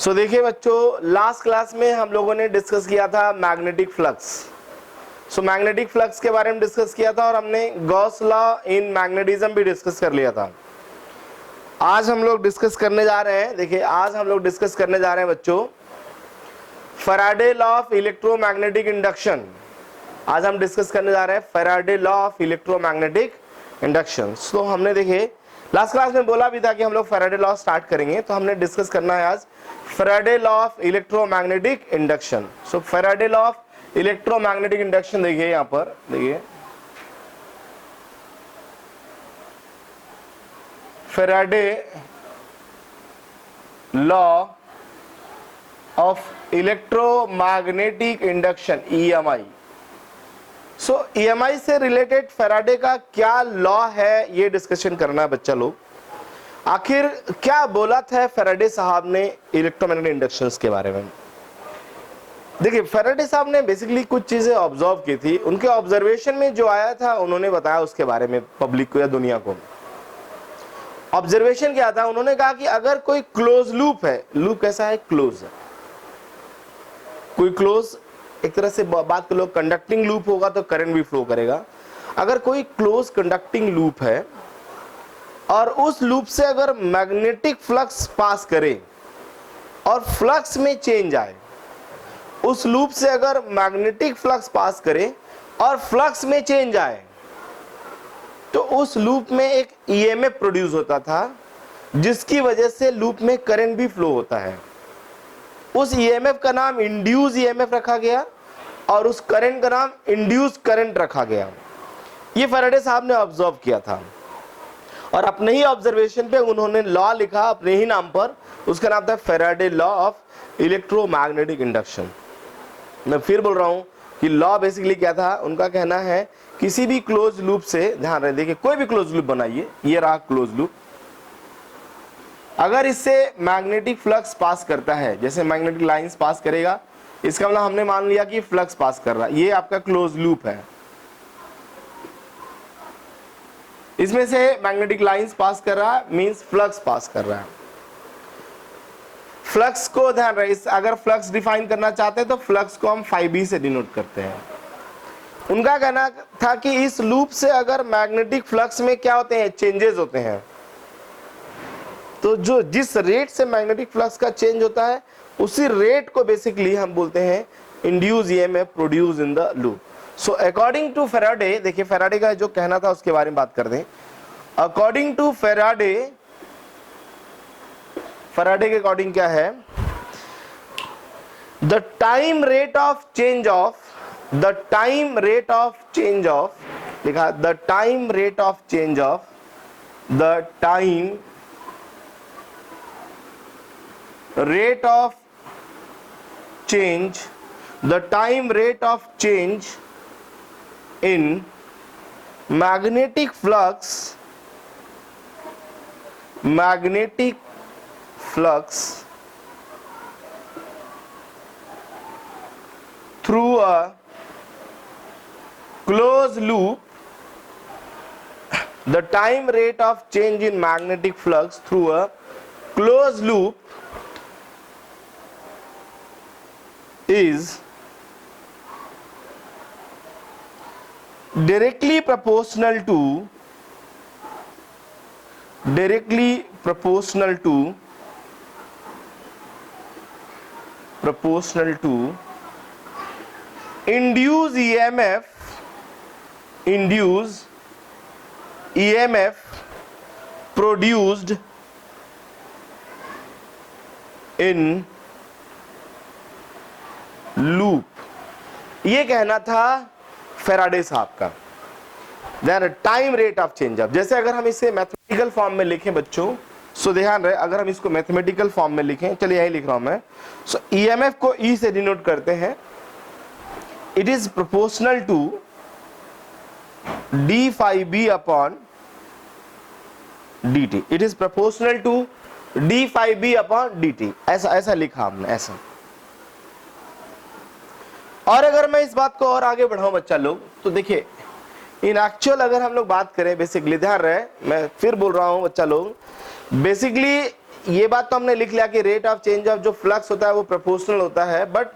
सो देखिए बच्चों, last class में हम लोगों ने डिस्कस किया था magnetic flux. So magnetic flux के बारे में डिस्कस किया था और हमने गॉस लॉ इन मैग्नेटिज्म भी डिस्कस कर लिया था। आज हम लोग डिस्कस करने जा रहे हैं, देखिए आज हम लोग डिस्कस करने जा रहे हैं बच्चों Faraday law of electromagnetic induction. आज हम डिस्कस करने जा रहे हैं Faraday law of electromagnetic induction. तो हमने देखिए लास्ट क्लास में बोला भी था कि हम लोग फैराडे लॉ स्टार्ट करेंगे, तो हमने डिस्कस करना है आज Faraday law of electromagnetic induction. So Faraday law of electromagnetic induction देखिए यहां पर देखिए Faraday law of electromagnetic induction EMI। So EMI से रिलेटेड फैराडे का क्या लॉ है ये डिस्कशन करना है बच्चा लोग। आखिर क्या बोला था फैराडे साहब ने इलेक्ट्रोमैग्नेटिक इंडक्शंस के बारे में। देखिए फैराडे साहब ने बेसिकली कुछ चीजें ऑब्जर्व की थी, उनके ऑब्जर्वेशन में जो आया था उन्होंने बताया उसके बारे में पब्लिक को या दुनिया को। ऑब्जर्वेशन क्या था, उन्होंने कहा कि अगर कोई क्लोज लूप है, लूप कैसा है, क्लोज है, कोई क्लोज एक तरह से बात कर लो कंडक्टिंग लूप होगा तो करंट भी फ्लो करेगा। अगर कोई क्लोज कंडक्टिंग लूप है और उस लूप से अगर मैग्नेटिक फ्लक्स पास करे और फ्लक्स में चेंज आए, उस लूप से अगर मैग्नेटिक फ्लक्स पास करे और फ्लक्स में चेंज आए, तो उस लूप में एक EMF प्रोड्यूस होता था जिसकी वजह से लूप में करंट भी फ्लो होता है। उस EMF का नाम इंड्यूस EMF रखा गया और उस करंट का नाम इंड्यूस करंट रखा गया। ये फैराडे साहब ने ऑब्जर्व किया था और अपने ही ऑब्जर्वेशन पे उन्होंने लॉ लिखा अपने ही नाम पर, उसका नाम था Faraday law of electromagnetic induction. मैं फिर बोल रहा हूं कि लॉ बेसिकली क्या था, उनका कहना है किसी भी क्लोज लूप से, ध्यान रहे देखिए कोई भी क्लोज लूप बनाइए, ये रहा क्लोज लूप, अगर इससे मैग्नेटिक फ्लक्स पास करता है, जैसे मैग्नेटिक लाइंस पास करेगा, इसका मतलब हमने मान लिया कि फ्लक्स पास कर रहा है, ये आपका क्लोज लूप है। इसमें से मैग्नेटिक लाइंस पास कर रहा है मींस फ्लक्स पास कर रहा है। फ्लक्स को ध्यान रहे, अगर फ्लक्स डिफाइन करना चाहते हैं तो फ्लक्स को हम φB से डिनोट करते हैं। उनका कहना था कि इस लूप से अगर मैग्नेटिक फ्लक्स में क्या होते हैं, चेंजेस होते हैं, तो जो जिस रेट से मैग्नेटिक फ्लक्स का चेंज होता है उसी रेट को बेसिकली हम बोलते हैं induce EMF produce in the loop. So according to Faraday, देखिए फैराडे का जो कहना था उसके बारे में बात करते हैं। अकॉर्डिंग टू फैराडे, फैराडे के अकॉर्डिंग क्या है, the time rate of change of, the time rate of change of, लिखा the time rate of change of, the time rate of change, the time rate of change in magnetic flux, magnetic flux through a closed loop, the time rate of change in magnetic flux through a closed loop is directly proportional to induced EMF produced in loop. ये कहना था फैराडे साहब का। Then time rate of change of, जैसे अगर हम इसे मैथमेटिकल फॉर्म में लिखें बच्चों, सो ध्यान रहे अगर हम इसको मैथमेटिकल फॉर्म में लिखें, चलिए यही लिख रहा हूं मैं। सो EMF को E से डिनोट करते हैं, it is proportional to d∅B upon dt, it is proportional to d∅B upon dt, ऐसा लिखा हमने ऐसा। और अगर मैं इस बात को और आगे बढ़ाऊं बच्चा लोग, तो देखिए इन एक्चुअल अगर हम लोग बात करें बेसिकली, ध्यान रहे मैं फिर बोल रहा हूं बच्चा लोग, बेसिकली ये बात तो हमने लिख लिया कि रेट ऑफ चेंज ऑफ जो फ्लक्स होता है वो प्रोपोर्शनल होता है, बट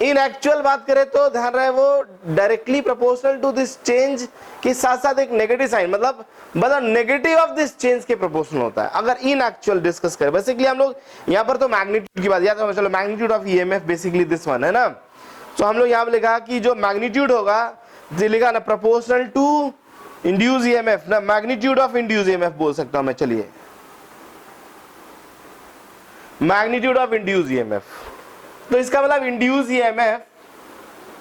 इन एक्चुअल बात करें तो ध्यान रहे वो directly proportional to this change के साथ साथ एक नेगेटिव साइन, मतलब नेगेटिव ऑफ दिस चेंज के प्रोपोर्शनल होता है अगर इन एक्चुअल डिस्कस करें। बेसिकली हम लोग यहाँ पर तो मैग्नीट्यूड की बात, या तो चलो magnitude of EMF basically this one है ना, तो हम लोग यहाँ पे लिखा कि जो मैग्नीट्यूड होगा लिखा ना प्रोपोर्शनल टू इंड्यूस ईएमएफ ना, मैग्नीट्यूड ऑफ इंड्यूस ईएमएफ बोल सकता हूं मैं, चलिए मैग्नीट्यूड ऑफ इंड्यूस ईएमएफ। तो इसका मतलब इंड्यूस ईएमएफ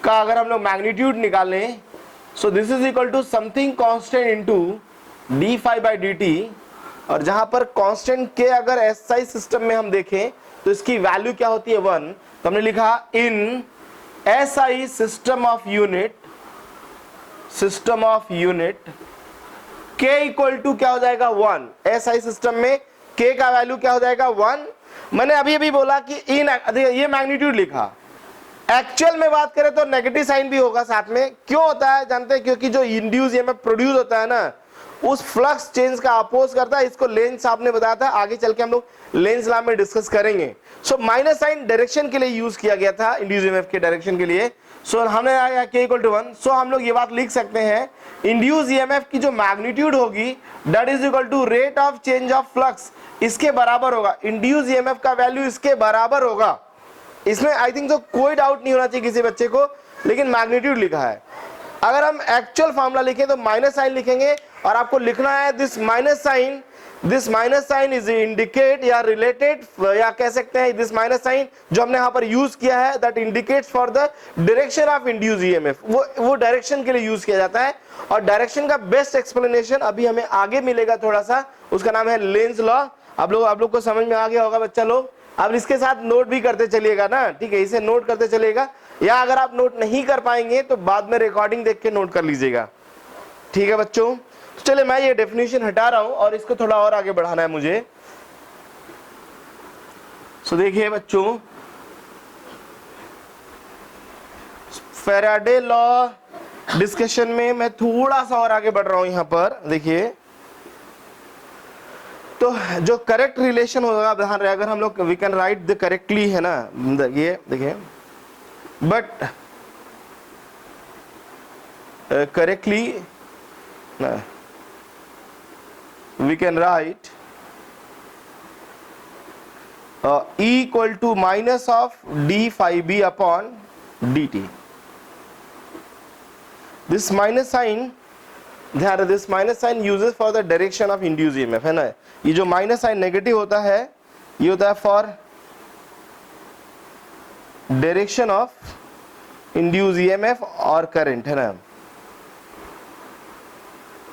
का अगर हम लोग मैग्नीट्यूड निकालें, so this is equal to something constant into D phi by D T, और जहां पर कांस्टेंट के अगर एसआई सिस्टम में हम देखें तो इसकी वैल्यू क्या होती है 1, तो हमने लिखा in SI system of unit k equal to क्या हो जाएगा 1, एसआई सिस्टम में k का वैल्यू क्या हो जाएगा 1। मैंने अभी अभी बोला कि इन ये मैग्नीट्यूड लिखा, एक्चुअल में बात करें तो नेगेटिव साइन भी होगा साथ में। क्यों होता है जानते हैं, क्योंकि जो इंड्यूस ईएमएफ प्रोड्यूस होता है ना उस फ्लक्स चेंज का अपोज करता है। इसको लेंज साहब ने बताया था, आगे चल के हम लोग लेंज लॉ में डिस्कस करेंगे। सो माइनस साइन डायरेक्शन के लिए यूज किया गया था, इंड्यूस ईएमएफ के डायरेक्शन के लिए। सो हमने आया k इक्वल टू 1, सो हम लोग ये बात लिख सकते हैं इंड्यूस ईएमएफ की जो मैग्नीट्यूड होगी that is equal to rate of change of flux, इसके बराबर होगा। इंड्यूस ईएमएफ का वैल्यू इसके बराबर होगा, इसमें आई थिंक तो कोई डाउट नहीं होना चाहिए किसी बच्चे को, लेकिन मैग्नीट्यूड लिखा है। अगर हम एक्चुअल फॉर्मूला लिखें तो माइनस साइन लिखेंगे, और आपको लिखना है this minus sign is indicate या रिलेटेड, या कह सकते हैं दिस माइनस साइन जो हमने यहाँ पर यूज किया है that indicates for the direction of induce EMF, वो डायरेक्शन के लिए यूज किया जाता है। और डायरेक्शन का बेस्ट एक्सप्लेनेशन अभी हमें आगे मिलेगा थोड़ा सा, उसका नाम है लेंज लॉ। आप लोग को समझ में आ गया होगा बच्चा लोग। अब इसके साथ नोट भी करते चलिएगा ना, ठीक है, इसे नोट करते चलिएगा, या अगर आप नोट नहीं कर पाएंगे तो बाद में रिकॉर्डिंग देख के नोट कर लीजिएगा, ठीक है बच्चों। तो चलिए मैं ये डेफिनेशन हटा रहा हूं और इसको थोड़ा और आगे बढ़ाना है मुझे। सो देखिए बच्चों, फैराडे लॉ डिस्कशन में मैं थोड़ा सा और आगे बढ़ रहा हूं यहां पर। देखिए तो जो करेक्ट रिलेशन होगा ध्यान रहे, अगर हम लोग we can write the correctly है ना, ये देखिए, but correctly we can write E equal to minus of d phi b upon dt. This minus sign, ध्यान रहे, this minus sign uses for the direction of induced EMF है ना। ये जो माइनस साइन नेगेटिव होता है ये होता है for direction of induce EMF और करंट है ना,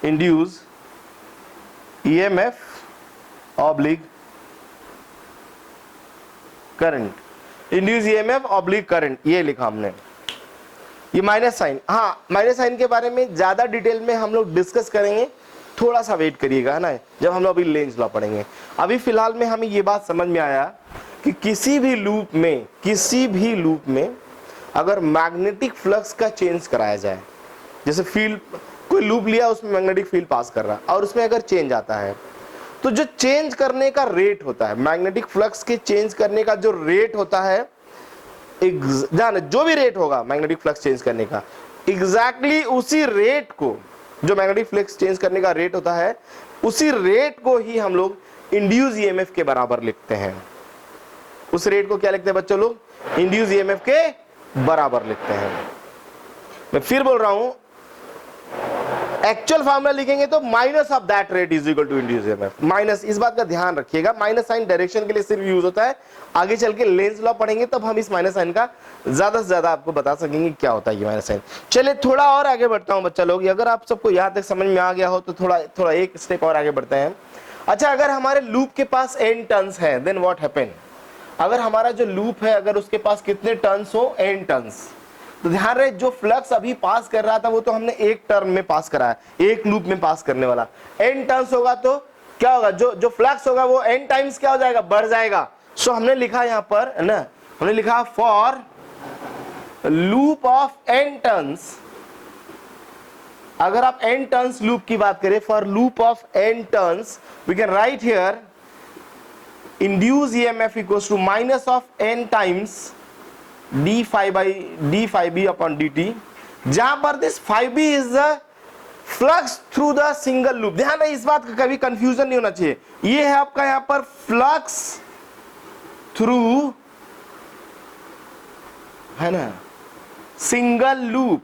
induce EMF oblique current, induce EMF oblique current, ये लिखा हमने। ये माइनस साइन, हाँ माइनस साइन के बारे में ज्यादा डिटेल में हम लोग डिस्कस करेंगे, थोड़ा सा वेट करिएगा है ना, जब हम लोग अभी लेंज लॉ पढ़ेंगे। अभी फिलहाल में हमें ये बात समझ में आया कि किसी भी लूप में अगर मैग्नेटिक फ्लक्स का चेंज कराया जाए, जैसे फील्ड कोई लूप लिया उसमें मैग्नेटिक फील्ड पास कर रहा है और उसमें अगर चेंज आता है तो जो चेंज करने का रेट होता है, मैग्नेटिक फ्लक्स के चेंज करने का जो रेट होता है, जो भी रेट होगा मैग्नेटिक फ्लक्स चेंज करने का, एग्जैक्टली उसी रेट को, जो मैग्नेटिक फ्लक्स चेंज करने का रेट होता है उसी रेट को ही हम लोग इंड्यूस ईएमएफ के बराबर लिखते हैं। उस रेट को क्या लिखते हैं बच्चों लोग, इंड्यूस ईएमएफ के बराबर लिखते हैं। मैं फिर बोल रहा हूं, एक्चुअल फार्मूला लिखेंगे तो minus of that rate is equal to induce EMF. Minus, इस बात का ध्यान रखिएगा, माइनस साइन डायरेक्शन के लिए सिर्फ यूज होता है। आगे चल के लेंज लॉ पढ़ेंगे तब हम इस माइनस साइन का ज्यादा से ज्यादा आपको बता सकेंगे क्या होता है ये माइनस साइन। चलिए थोड़ा और आगे बढ़ता हूं बच्चा लोग, अगर आप सबको यहाँ तक समझ में आ गया हो तो थोड़ा एक स्टेप और आगे बढ़ते हैं। अच्छा, अगर हमारे लूप के पास n टर्न्स है देन व्हाट हैपन, अगर हमारा जो लूप है अगर उसके पास कितने टर्न्स हो, n टर्न्स, तो ध्यान रहे जो फ्लक्स अभी पास कर रहा था वो तो हमने एक टर्म में पास करा है, एक लूप में पास करने वाला। n टर्न्स होगा तो क्या होगा, जो फ्लक्स होगा वो n टाइम्स क्या हो जाएगा, बढ़ जाएगा। सो हमने लिखा यहां पर है ना, हमने लिखा for loop of n turns, अगर आप n टर्न्स लूप की बात करें, for loop of n turns we can write here induce EMF equals to minus of N times D five B upon D T, जहां पर this phi B is the flux through the single loop. ध्यान रहे, इस बात का कभी confusion नहीं होना चाहिए। ये है आपका यहां पर फ्लक्स थ्रू, है ना, सिंगल लूप।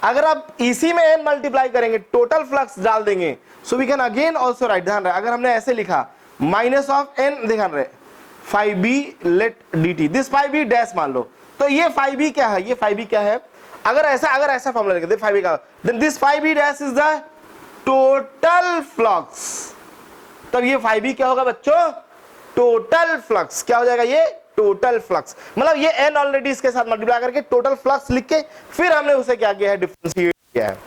अगर आप इसी में n मल्टीप्लाई करेंगे, टोटल फ्लक्स डाल देंगे, so we can again also write. ध्यान रहे, अगर हमने ऐसे लिखा माइनस ऑफ n, ध्यान रहे, 5b late dt, this 5b dash मान लो, तो ये 5b क्या है, ये 5b क्या है, अगर ऐसा फॉर्मूला लिखते 5b का, then this 5b dash is the total flux. तब ये 5b क्या होगा बच्चों, टोटल फ्लक्स। क्या हो जाएगा ये, टोटल फ्लक्स। मतलब ये n ऑलरेडी इसके साथ मल्टीप्लाई करके टोटल फ्लक्स लिख के फिर हमने उसे क्या किया है, डिफरेंशिएट किया है।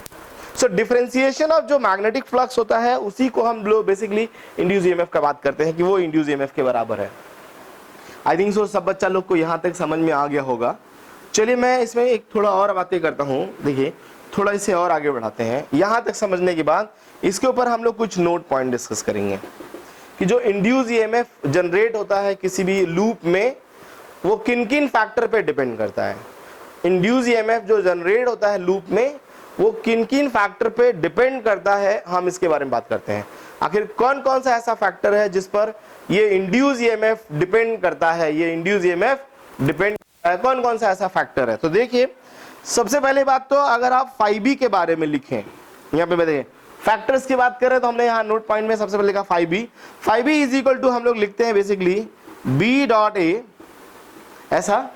सो डिफरेंशिएशन ऑफ जो मैग्नेटिक फ्लक्स होता है उसी को हम लोग बेसिकली इंड्यूस ईएमएफ का बात करते हैं कि वो इंड्यूस ईएमएफ के बराबर है। आई थिंक सो सब बच्चा लोग को यहां तक समझ में आ गया होगा। चलिए मैं इसमें एक थोड़ा और बातें करता हूं। देखिए थोड़ा इसे और आगे बढ़ाते हैं। यहां तक समझने के बाद इसके ऊपर हम लोग कुछ नोट पॉइंट डिस्कस करेंगे कि जो इंड्यूस ईएमएफ जनरेट होता है किसी भी लूप में, वो किन किन फैक्टर पे डिपेंड करता है। इंड्यूस ईएमएफ जो जनरेट होता है लूप में, वो किन किन फैक्टर पे डिपेंड करता है, हम इसके बारे में बात करते हैं। आखिर कौन कौन सा ऐसा फैक्टर है जिस पर ये इंड्यूस ईएमएफ डिपेंड करता है, ये इंड्यूस ईएमएफ डिपेंड करता है, कौन कौन सा ऐसा फैक्टर है। तो देखिए सबसे पहले बात, तो अगर आप 5b के बारे में लिखें, यहाँ पे बताइए फैक्टर्स की बात कर रहे हैं, तो हमने यहाँ नोट पॉइंट में सबसे पहले लिखा 5b। 5b is equal to हम लोग लिखते हैं बेसिकली b डॉट a, ऐसा,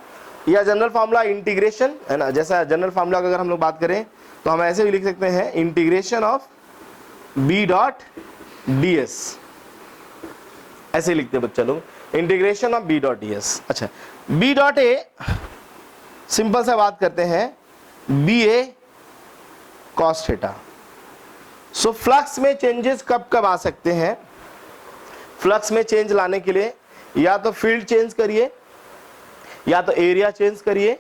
या जनरल फॉर्मूला इंटीग्रेशन है ना, जैसा जनरल फॉर्मूला अगर हम लोग बात करें तो हम ऐसे भी लिख सकते हैं integration of b dot ds, ऐसे लिखते हैं बच्चा लोग, integration of b dot ds। अच्छा, b डॉट a सिंपल सा बात करते हैं ba cos theta. So flux में चेंजेस कब कब आ सकते हैं, फ्लक्स में चेंज लाने के लिए या तो फील्ड चेंज करिए, या तो एरिया चेंज करिए,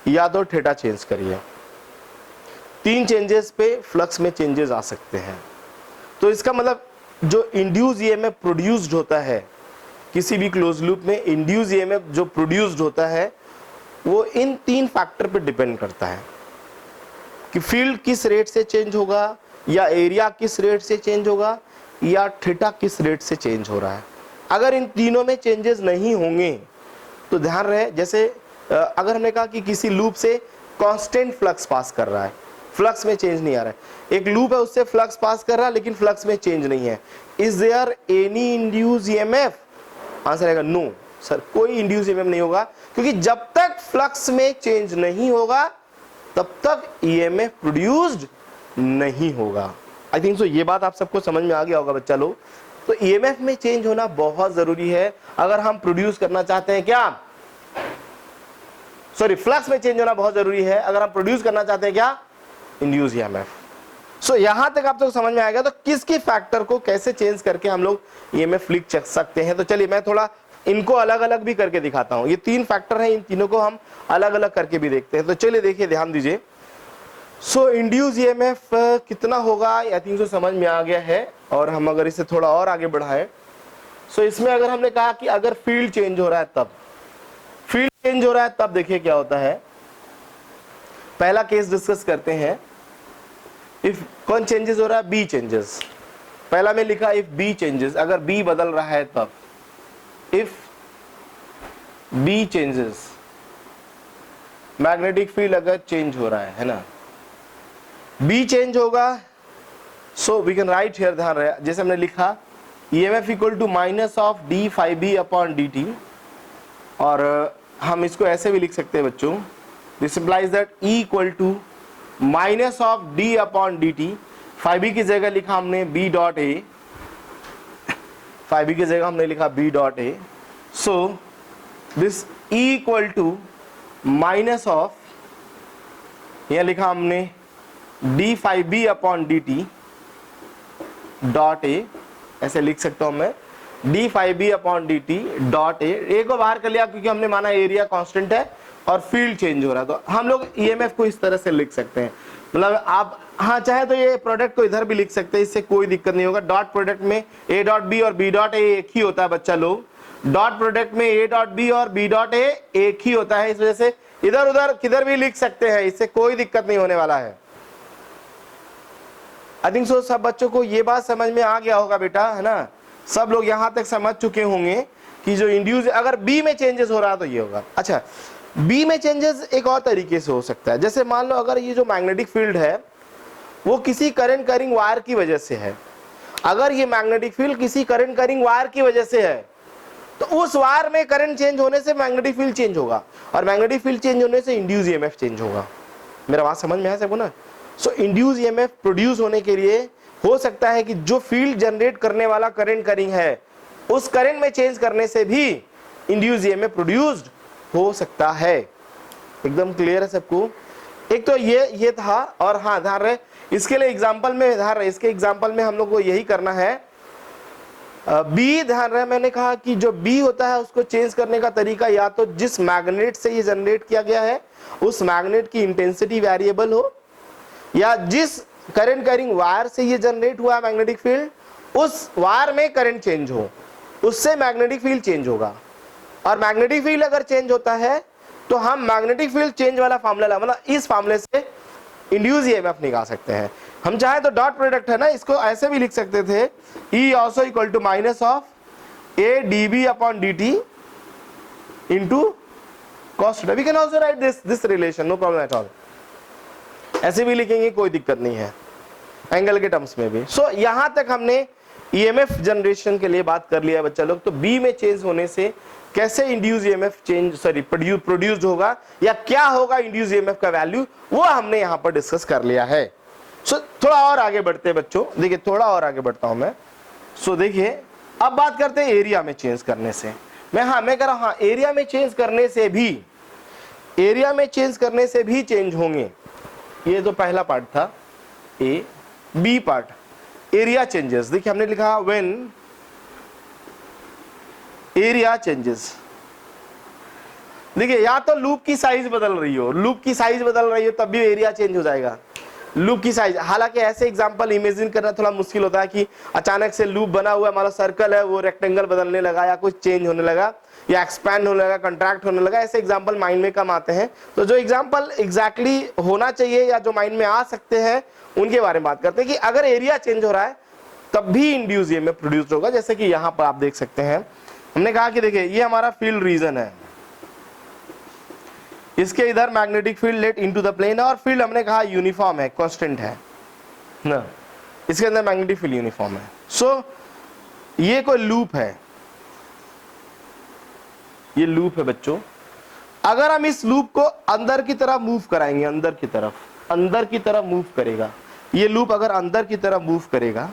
या तो थीटा चेंज करिए। तीन चेंजेस पे फ्लक्स में चेंजेस आ सकते हैं। तो इसका मतलब जो इंड्यूस ईएमएफ प्रोड्यूस्ड होता है किसी भी क्लोज लूप में, इंड्यूस ईएमएफ जो प्रोड्यूस्ड होता है वो इन तीन फैक्टर पे डिपेंड करता है कि फील्ड किस रेट से चेंज होगा, या एरिया किस रेट से चेंज होगा, या थीटा किस रेट से चेंज हो रहा है। अगर इन तीनों में चेंजेस नहीं होंगे तो ध्यान रहे, जैसे अगर हमने कहा कि किसी लूप से कांस्टेंट फ्लक्स पास कर रहा है, फ्लक्स में चेंज नहीं आ रहा है, एक लूप है उससे फ्लक्स पास कर रहा है लेकिन फ्लक्स में चेंज नहीं है, is there any induce EMF? Answer आएगा नो सर, कोई इंड्यूस ईएमएफ नहीं होगा, क्योंकि जब तक फ्लक्स में चेंज नहीं होगा तब तक ईएमएफ प्रोड्यूस्ड नहीं होगा। आई थिंक सो ये बात आप सबको समझ में आ गया होगा बच्चा लोग। तो ईएमएफ में चेंज होना बहुत जरूरी है अगर हम प्रोड्यूस करना चाहते हैं, क्या सॉरी फ्लक्स में चेंज होना बहुत जरूरी है अगर हम प्रोड्यूस करना चाहते हैं क्या, इंड्यूस ईएमएफ। सो यहां तक आप सबको समझ में आएगा। तो किसके फैक्टर को कैसे चेंज करके हम लोग ईएमएफ लिख सकते हैं। तो चलिए मैं थोड़ा इनको अलग अलग भी करके दिखाता हूं। ये तीन फैक्टर हैं, इन तीनों को हम अलग अलग करके भी देखते हैं। तो चलिए देखिए, ध्यान दीजिए। सो इंड्यूस ईएमएफ कितना होगा, आई थिंक सो समझ में आ गया है। और हम अगर इसे थोड़ा और आगे बढ़ाएं, सो इसमें अगर हमने कहा कि अगर फील्ड चेंज हो रहा है तब, फील्ड चेंज हो रहा है तब देखिए क्या होता है। पहला केस डिस्कस करते हैं। इफ कौन चेंजेस हो रहा है, बी चेंजेस। पहला में लिखा इफ बी चेंजेस, अगर बी बदल रहा है तब, if B changes, magnetic field अगर चेंज हो रहा है ना, बी चेंज होगा। So we can write here, ध्यान रहे, जैसे हमने लिखा EMF equal to minus of D five B upon D T, और हम इसको ऐसे भी लिख सकते हैं बच्चों, this implies that E equal to minus of D upon D T. Five B की जगह लिखा हमने B dot A, phi B की जगह हमने लिखा B dot A. So this E equal to minus of, यह लिखा हमने D five B upon D T dot A, ऐसे लिख सकता हूं मैं, D five B upon D T dot A को बाहर कर लिया क्योंकि हमने माना एरिया कांस्टेंट है और फील्ड चेंज हो रहा है। तो हम लोग ईएमएफ को इस तरह से लिख सकते हैं। मतलब आप हाँ चाहे तो ये प्रोडक्ट को इधर भी लिख सकते हैं, इससे कोई दिक्कत नहीं होगा। डॉट प्रोडक्ट में ए डॉट बी और बी डॉट ए एक ही होता है बच्चा लोग। डॉट प्रोडक्ट में ए डॉट बी और बी डॉट ए एक ही होता है, इस वजह से इधर उधर किधर भी लिख सकते हैं, इससे कोई दिक्कत नहीं होने वाला है। आई थिंक सो सब बच्चों को ये बात समझ में आ गया होगा बेटा, है ना। सब लोग यहां तक समझ चुके होंगे कि जो इंड्यूस, अगर बी में चेंजेस हो रहा है तो ये होगा। अच्छा, बी में चेंजेस एक और तरीके से हो सकता है। जैसे मान लो अगर ये जो मैग्नेटिक फील्ड है वो किसी करंट कैरिंग वायर की वजह से है, अगर ये मैग्नेटिक फील्ड किसी करंट कैरिंग वायर की वजह से है तो उस वायर में करंट चेंज होने से मैग्नेटिक फील्ड चेंज होगा, और मैग्नेटिक फील्ड चेंज होने से इंड्यूस ईएमएफ चेंज होगा। मेरा बात समझ में आया सबको ना। सो इंड्यूस ईएमएफ प्रोड्यूस होने के लिए हो सकता है कि जो फील्ड जनरेट करने वाला करंट कैरिंग है उस करंट में चेंज करने से भी इंड्यूस ईएमएफ प्रोड्यूस्ड हो सकता है। एकदम क्लियर है सबको। एक तो ये था, और हाँ ध्यान रहे इसके लिए एग्जांपल में, ध्यान रहे इसके एग्जांपल में हम लोग को यही करना है। बी, ध्यान रहे मैंने कहा कि जो बी होता है उसको चेंज करने का तरीका या तो जिस मैग्नेट से ये जनरेट किया गया है उस मैग्नेट की इंटेंसिटी वेरिएबल हो, या जिस करंट कैरिंग वायर से ये जनरेट हुआ मैग्नेटिक फील्ड उस वायर में करंट चेंज हो, उससे मैग्नेटिक फील्ड चेंज होगा। और मैग्नेटिक फील्ड अगर चेंज होता है तो हम मैग्नेटिक फील्ड चेंज वाला फार्मूला, मतलब इस फार्मूले से इंड्यूस ईएमएफ निकाल सकते हैं। हम चाहे तो डॉट प्रोडक्ट है ना, इसको ऐसे भी लिख सकते थे, E also equal to minus of a dB upon dt into cos theta. We can also write this relation, no problem at all. ऐसे भी लिखेंगे कोई दिक्कत नहीं है, एंगल के टर्म्स में भी। सो यहां तक हमने ईएमएफ जनरेशन के लिए बात कर लिया है बच्चा लोग। तो बी में चेंज होने से कैसे इंड्यूस ईएमएफ चेंज प्रोड्यूस्ड होगा या क्या होगा इंड्यूस ईएमएफ का वैल्यू, वो हमने यहां पर डिस्कस कर लिया है। सो थोड़ा और आगे बढ़ते हैं बच्चों, देखिए थोड़ा और आगे बढ़ता हूं मैं। सो देखिए अब बात करते हैं एरिया में चेंज करने से। मैं कह रहा हूं हाँ एरिया में चेंज करने से भी चेंज होंगे। ये तो पहला पार्ट था ए। बी पार्ट एरिया चेंजेस, देखिए हमने लिखा व्हेन एरिया चेंजेस। देखिए या तो लूप की साइज बदल रही हो तब भी एरिया चेंज हो जाएगा। लूप की साइज, हालांकि ऐसे एग्जांपल इमेजिन करना थोड़ा मुश्किल होता है कि अचानक से लूप बना हुआ हमारा सर्कल है वो रेक्टेंगल बदलने लगा या कुछ चेंज होने लगा या एक्सपैंड होने लगा, कंट्रैक्ट होने लगा, ऐसे एग्जांपल माइंड में कम आते हैं। तो जो एग्जांपल एग्जैक्टली होना चाहिए या जो माइंड में आ सकते हैं उनके बारे में बात करते हैं कि अगर एरिया चेंज हो रहा है तब भी इंड्यूस ईएमएफ प्रोड्यूस होगा। जैसे कि यहाँ पर आप देख सकते हैं, हमने कहा कि देखिए ये हमारा फील्ड रीजन है, इसके इधर magnetic field let into the plane है, और फील्ड हमने कहा यूनिफॉर्म है, कांस्टेंट है ना, इसके अंदर मैग्नेटिक फील्ड यूनिफॉर्म है। सो ये कोई लूप है, ये लूप है बच्चों। अगर हम इस लूप को अंदर की तरफ मूव कराएंगे, अंदर की तरफ मूव करेगा ये लूप, अगर अंदर की तरफ मूव करेगा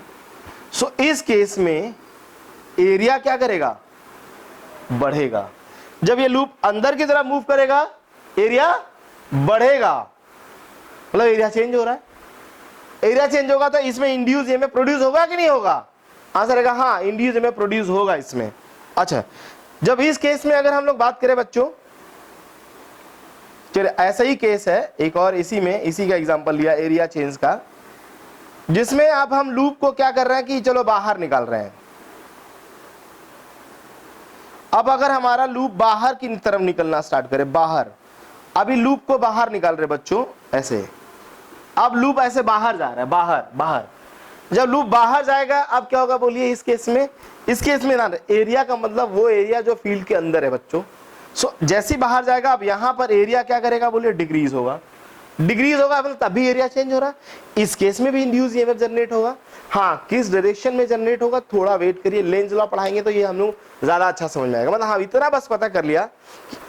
सो इस केस में एरिया क्या करेगा, बढ़ेगा। जब ये लूप अंदर की तरफ मूव करेगा एरिया बढ़ेगा, मतलब एरिया चेंज हो रहा है। एरिया चेंज होगा तो इसमें इंड्यूस ईएमएफ प्रोड्यूस होगा कि नहीं होगा, आंसर रहेगा हाँ इंड्यूस ईएमएफ प्रोड्यूस होगा इसमें। अच्छा, जब इस केस में अगर हम लोग बात करें बच्चों, चलिए ऐसा ही केस है एक और, इसी का एग्जांपल लिया एरिया चेंज का, जिसमें अब हम लूप को क्या कर रहे हैं कि चलो बाहर निकाल रहे हैं। अब अगर हमारा लूप बाहर की तरफ निकलना स्टार्ट करे, बाहर, अभी लूप को बाहर निकाल रहे बच्चों ऐसे, अब लूप ऐसे बाहर जा रहा है, बाहर। जब लूप बाहर जाएगा अब क्या होगा बोलिए, इस केस में ना एरिया का मतलब वो एरिया जो फील्ड के अंदर है बच्चों। सो जैसे ही बाहर जाएगा अब यहां पर एरिया क्या करेगा बोलिए, डिक्रीज होगा मतलब तभी एरिया चेंज हो रहा है। इस केस में भी इंड्यूस ईएमएफ जनरेट होगा। हाँ, किस डायरेक्शन में जनरेट होगा थोड़ा वेट करिए, लेंज लॉ पढ़ाएंगे तो ये हम लोग ज्यादा अच्छा समझ में आएगा। मतलब हाँ इतना बस पता कर लिया,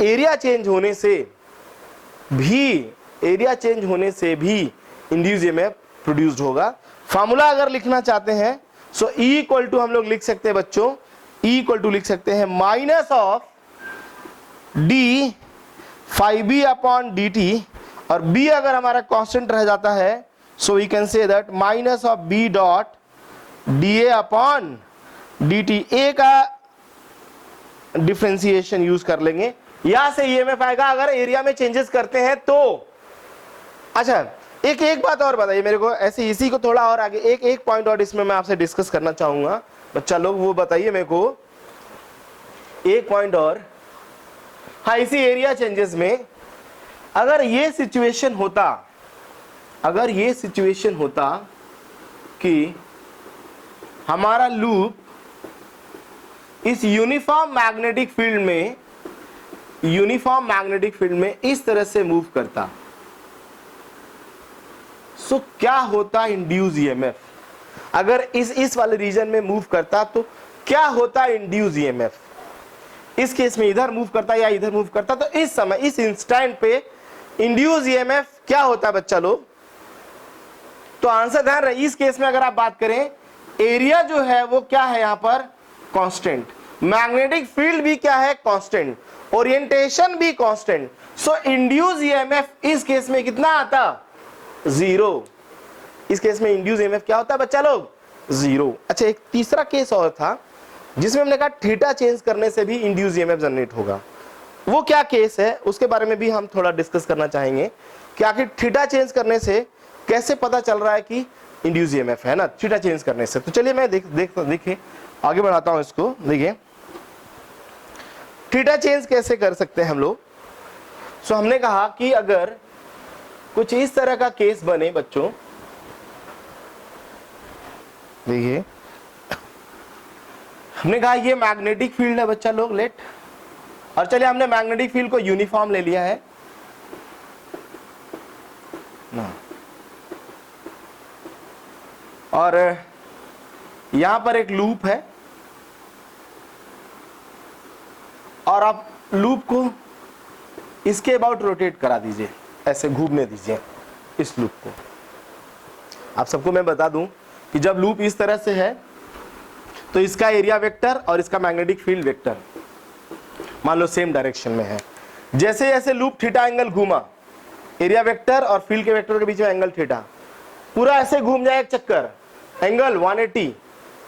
एरिया चेंज होने से भी इंड्यूस ईएमएफ प्रोड्यूस्ड होगा। फार्मूला अगर लिखना चाहते हैं सो E इक्वल टू हम लोग लिख सकते हैं बच्चों, E इक्वल टू लिख सकते हैं minus of D phi B upon D T, और B अगर हमारा कांस्टेंट रह जाता है so we can say that minus of B dot D A upon D T. A का डिफरेंशिएशन यूज कर लेंगे, यहां से ईएमएफ आएगा अगर एरिया में चेंजेस करते हैं तो। अच्छा, एक एक बात और बताइए मेरे को, ऐसे इसी को थोड़ा और आगे एक पॉइंट और इसमें मैं आपसे डिस्कस करना चाहूंगा बच्चा लोग, वो बताइए मेरे को एक पॉइंट और। हाँ, इसी एरिया चेंजेस में अगर ये सिचुएशन होता कि हमारा लूप इस यूनिफॉर्म मैग्नेटिक फील्ड में इस तरह से मूव करता, सो क्या होता इंड्यूस ईएमएफ? अगर इस वाले रीजन में मूव करता तो क्या होता इंड्यूस ईएमएफ? इस केस में इधर मूव करता या इधर मूव करता, तो इस समय इस इंस्टेंट पे इंड्यूस ईएमएफ क्या होता बच्चा लोग? तो आंसर ध्यान रहे, इस केस में अगर आप बात करें, एरिया जो है वो क्या है यहां पर? कांस्टेंट। मैग्नेटिक फील्ड भी क्या है? कांस्टेंट। ओरिएंटेशन भी कांस्टेंट। सो इंड्यूस ईएमएफ इस केस में कितना आता? 0। इस केस में इंड्यूस ईएमएफ क्या होता है बच्चा लोग? 0। अच्छा, एक तीसरा केस और था जिसमें हमने कहा थीटा चेंज करने से भी इंड्यूस ईएमएफ जनरेट होगा। वो क्या केस है उसके बारे में भी हम थोड़ा डिस्कस करना चाहेंगे कि आखिर थीटा चेंज करने से कैसे पता चल रहा है कि इंड्यूस ईएमएफ है ना, थीटा चेंज करने से। तो चलिए मैं देखिए आगे बढ़ाता हूं इसको। देखिए थीटा चेंज कैसे कर सकते हैं हम लोग। सो हमने कहा कि अगर कुछ इस तरह का केस बने बच्चों, देखिए हमने कहा ये मैग्नेटिक फील्ड है बच्चा लोग, लेट, और चलिए हमने मैग्नेटिक फील्ड को यूनिफॉर्म ले लिया है ना, और यहां पर एक लूप है और आप लूप को इसके अबाउट रोटेट करा दीजिए, ऐसे घूमने दीजिए इस लूप को। आप सबको मैं बता दूं कि जब लूप इस तरह से है तो इसका एरिया वेक्टर और इसका मैग्नेटिक फील्ड वेक्टर मान लो सेम डायरेक्शन में है। जैसे जैसे लूप थीटा एंगल घूमा, एरिया वेक्टर और फील्ड के वेक्टर के बीच में एंगल थीटा पूरा ऐसे घूम जाए एक चक्कर, एंगल 180,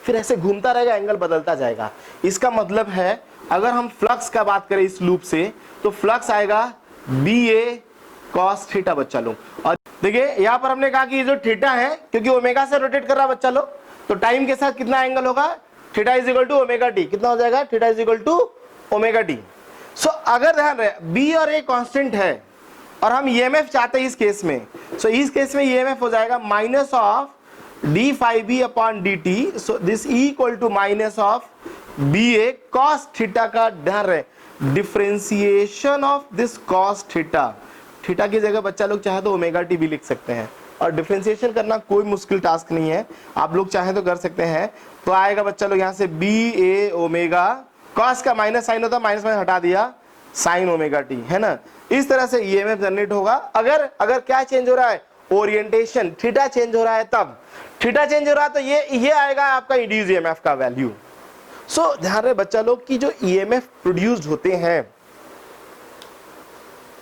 फिर ऐसे घूमता रहेगा, एंगल बदलता जाएगा। इसका मतलब है अगर हम फ्लक्स का बात करें इस लूप से तो फ्लक्स आएगा BA cos थीटा बच्चा लोग। और देखिए यहां पर हमने कहा कि ये जो थीटा है क्योंकि ओमेगा से रोटेट कर रहा बच्चा लोग, तो टाइम के साथ कितना एंगल होगा? Theta is equal to omega T. कितना हो जाएगा? Theta is equal to omega T. So अगर ध्यान रहे B और A कांस्टेंट है और हम EMF चाहते हैं इस केस में, सो इस केस में EMF हो जाएगा minus of d phi b upon dt, so this equal to minus of BA cos theta का, ध्यान रहे, differentiation of this cos theta. Theta की जगह बच्चा लोग चाहे तो ओमेगा टी भी लिख सकते हैं, और डिफरेंशिएशन करना कोई मुश्किल टास्क नहीं है, आप लोग चाहे तो कर सकते हैं। तो आएगा बच्चा लोग यहाँ से BA ओमेगा, cos का माइनस साइन होता है, माइनस में हटा दिया, साइन ओमेगा टी, है ना। इस तरह से EMF जनरेट होगा। अगर क्या चेंज हो रहा है? ओरिएंटेशन, थीटा चेंज हो रहा है, तब थीटा चेंज हो रहा है तो ये आएगा आपका इंड्यूस EMF का वैल्यू। सो ध्यान रहे बच्चा लोग कि जो EMF प्रोड्यूस्ड होते हैं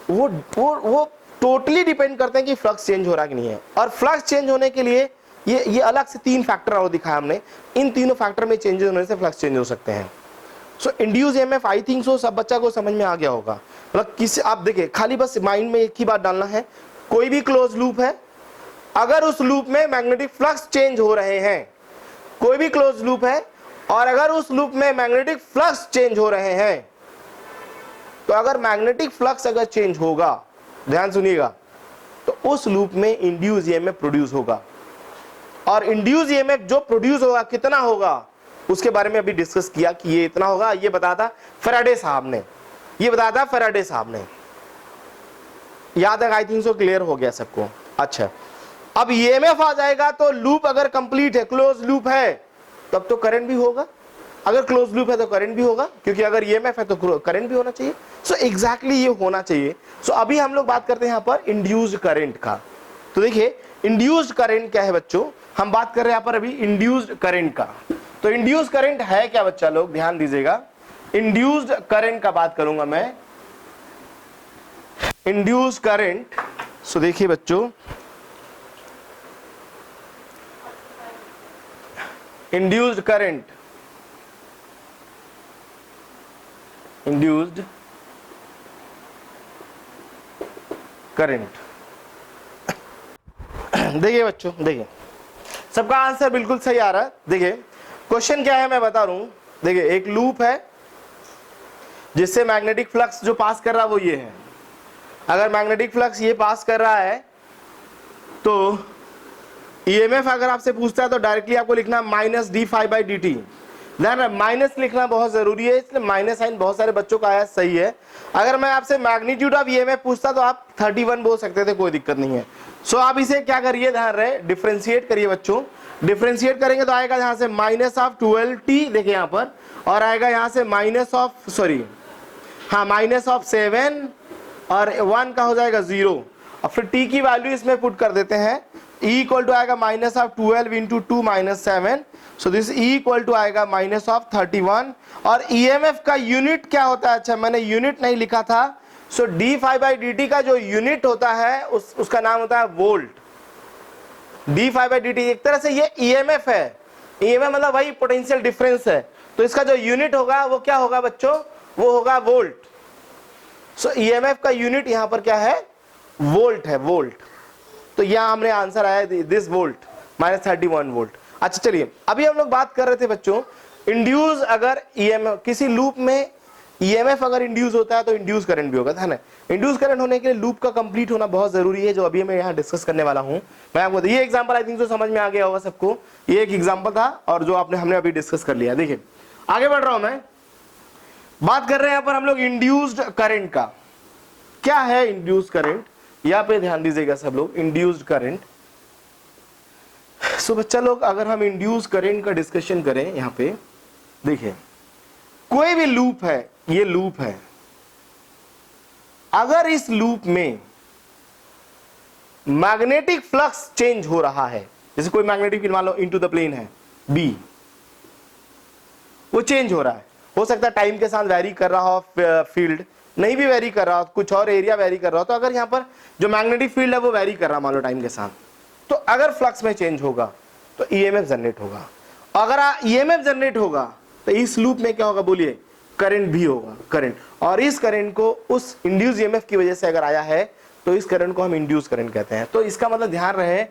वो टोटली डिपेंड करते हैं कि फ्लक्स चेंज हो रहा है कि नहीं है। और फ्लक्स चेंज होने के लिए ये अलग से 3 फैक्टर और दिखाया हमने, इन तीनों फैक्टर में चेंजेस होने से फ्लक्स चेंज हो सकते हैं। So induced EMF I think so सब बच्चा को समझ में आ गया होगा। मतलब किसी, आप देखिए खाली बस माइंड में एक ही बात डालना है, कोई भी क्लोज लूप है, अगर उस लूप में मैग्नेटिक फ्लक्स चेंज हो रहे हैं, कोई भी क्लोज लूप है और अगर उस लूप में मैग्नेटिक फ्लक्स चेंज हो रहे हैं, तो अगर मैग्नेटिक फ्लक्स अगर चेंज होगा, ध्यान सुनिएगा, तो उस लूप में इंड्यूस EMF प्रोड्यूस होगा। और इंड्यूस EMF जो प्रोड्यूस होगा कितना होगा उसके बारे में अभी डिस्कस किया कि ये इतना होगा। ये बताया था फैराडे साहब ने, याद है? आई थिंक सो क्लियर हो गया सबको। अच्छा, अब EMF आ जाएगा तो लूप अगर कंप्लीट है, क्लोज लूप है, तब तो करंट भी होगा। अगर क्लोज लूप है तो करंट भी होगा, क्योंकि अगर EMF है तो करंट भी होना चाहिए। सो एग्जैक्टली ये होना चाहिए। सो अभी हम लोग बात करते हैं यहां पर इंड्यूस्ड करंट का। तो देखिए इंड्यूस्ड करंट क्या है बच्चों, हम बात कर रहे हैं यहां पर अभी इंड्यूस्ड करंट का। तो इंड्यूस्ड करंट है क्या बच्चा लोग, ध्यान दीजिएगा। इंड्यूस्ड करंट का बात करूंगा मैं, इंड्यूस्ड करंट। सो देखिए बच्चों, इंड्यूस्ड करंट, इंड्यूस्ड करंट देखिए बच्चों, देखिए सबका आंसर बिल्कुल सही आ रहा है। देखिए क्वेश्चन क्या है मैं बता रहा हूं। देखिए एक लूप है जिससे मैग्नेटिक फ्लक्स जो पास कर रहा है वो ये है। अगर मैग्नेटिक फ्लक्स ये पास कर रहा है तो ईएमएफ अगर आपसे पूछता है तो डायरेक्टली आपको लिखना minus D phi by D T. Minus लिखना बहुत जरूरी है, इसलिए माइनस साइन बहुत सारे बच्चों का आया, सही है। अगर मैं आपसे मैग्नीट्यूड ऑफ ईएमएफ पूछता तो आप 31 बोल सकते थे, कोई दिक्कत नहीं है। सो आप इसे क्या करिए, ध्यान रहे, डिफरेंशिएट करिए बच्चों। डिफरेंशिएट करेंगे तो आएगा यहां से माइनस ऑफ 12t, देखिए यहां पर, और आएगा यहां से माइनस ऑफ, सॉरी हाँ, माइनस ऑफ 7 और 1 का हो जाएगा 0, और फिर t की वैल्यू इसमें पुट कर देते हैं। E इक्वल टू आएगा minus of 12 into 2 minus 7, so this E equal to आएगा माइनस ऑफ 31। और EMF का यूनिट क्या होता है, अच्छा मैंने यूनिट नहीं लिखा था, so D phi by D T का जो यूनिट होता है उसका नाम होता है volt. D phi by D T एक तरह से ये EMF है, EMF मतलब वही पोटेंशियल डिफरेंस है, तो इसका जो यूनिट होगा वो क्या होगा बच्चों, वो होगा वोल्ट। सो EMF का यूनिट यहां पर क्या है, वोल्ट है, वोल्ट। तो यहां हमने आंसर आया दिस वोल्ट माइनस 31 वोल्ट। अच्छा चलिए, अभी हम लोग बात कर रहे थे बच्चों इंड्यूस, अगर EMF किसी लूप में EMF अगर इंड्यूस होता है तो इंड्यूस करंट भी होगा, है ना। इंड्यूस करंट होने के लिए लूप का कंप्लीट होना बहुत जरूरी है, जो अभी मैं यहाँ डिस्कस करने वाला हूँ। मैं आपको ये एग्जांपल आई थिंक तो समझ में आ गया होगा सबको, ये एक एग्जांपल था और जो हमने अभी डिस्कस कर लिया। देखिए आगे बढ़ रहा हूं मैं, बात कर रहे हैं यहाँ पर हम लोग इंड्यूस्ड करंट का। क्या है इंड्यूस्ड करंट, यहाँ पे ध्यान दीजिएगा सब लोग, इंड्यूस्ड करंट। सो बच्चा लोग, अगर हम इंड्यूस्ड करंट का डिस्कशन करें यहाँ पे, देखिए कोई भी लूप है, ये लूप है, अगर इस लूप में मैग्नेटिक फ्लक्स चेंज हो रहा है, जैसे कोई मैग्नेटिक फील्ड मान लो इनटू द प्लेन है बी, वो चेंज हो रहा है, हो सकता है टाइम के साथ वेरी कर रहा हो फील्ड, नहीं भी वेरी कर रहा हो, कुछ और एरिया वेरी कर रहा हो, तो अगर यहां पर जो मैग्नेटिक फील्ड है वो वेरी कर रहा मान लो टाइम के साथ, तो अगर फ्लक्स में चेंज होगा तो ईएमएफ जनरेट होगा। अगर ईएमएफ जनरेट होगा तो इस लूप में क्या होगा बोलिए, करंट भी होगा, करंट। और इस करंट को उस इंड्यूस ईएमएफ की वजह से अगर आया है तो इस करंट को हम इंड्यूस करंट कहते हैं। तो इसका मतलब ध्यान रहे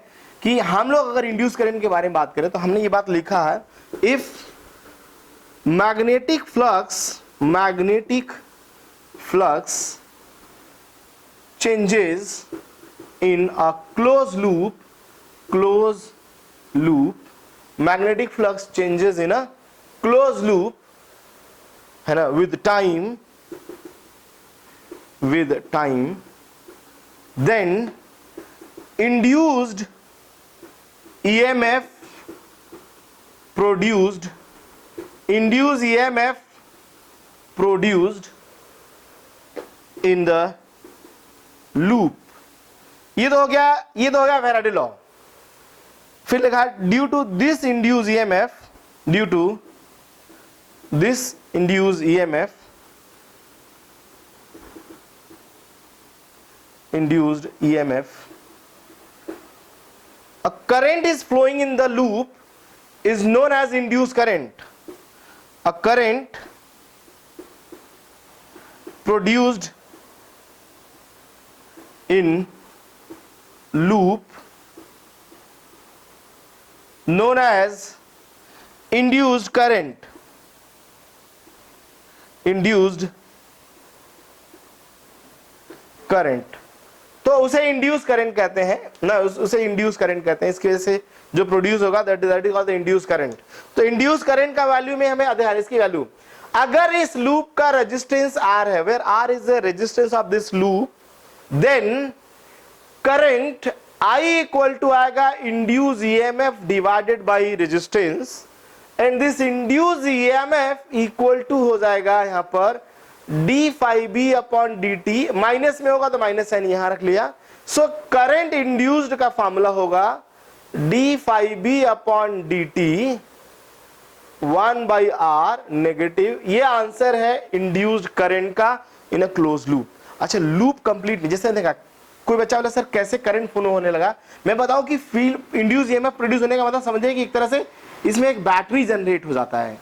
कि हम लोग अगर इंड्यूस करंट के बारे में बात करें तो हमने ये बात लिखा है, if magnetic flux changes in a closed loop, magnetic flux changes in a closed loop, है ना, with time, then induced EMF produced in the loop, ये तो हो गया फैराडे लॉ। फिर लिखा due to this induce EMF, due to this induce EMF, induced EMF, a current is flowing in the loop is known as induced current. A current produced in loop known as induced current. Induced current, तो उसे induce current कहते हैं ना, उसे induce current कहते हैं। इसकी वजह से जो प्रोड्यूस होगा that is called the induced current. तो इंड्यूस करंट का वैल्यू में हमें आधार इसकी वैल्यू, अगर इस लूप का रेजिस्टेंस R है, where R is the resistance of this loop, then current I equal to आएगा induced EMF divided by resistance, and this induce EMF equal to हो जाएगा यहां पर d∅b अपॉन dt, माइनस में होगा तो माइनस साइन यहां रख लिया। सो करंट इंड्यूस्ड का फॉर्मूला होगा d∅b upon dt 1/r negative. ये आंसर है इंड्यूस्ड करंट का इन अ क्लोज लूप। अच्छा, लूप कंप्लीट नहीं, जैसे देखा कोई बच्चा बोला सर कैसे करंट फ्लो होने लगा, मैं बताऊं कि फील्ड इंड्यूस ईएमएफ प्रोड्यूस होने का मतलब समझिए कि एक तरह से इसमें एक बैटरी जनरेट हो जाता है,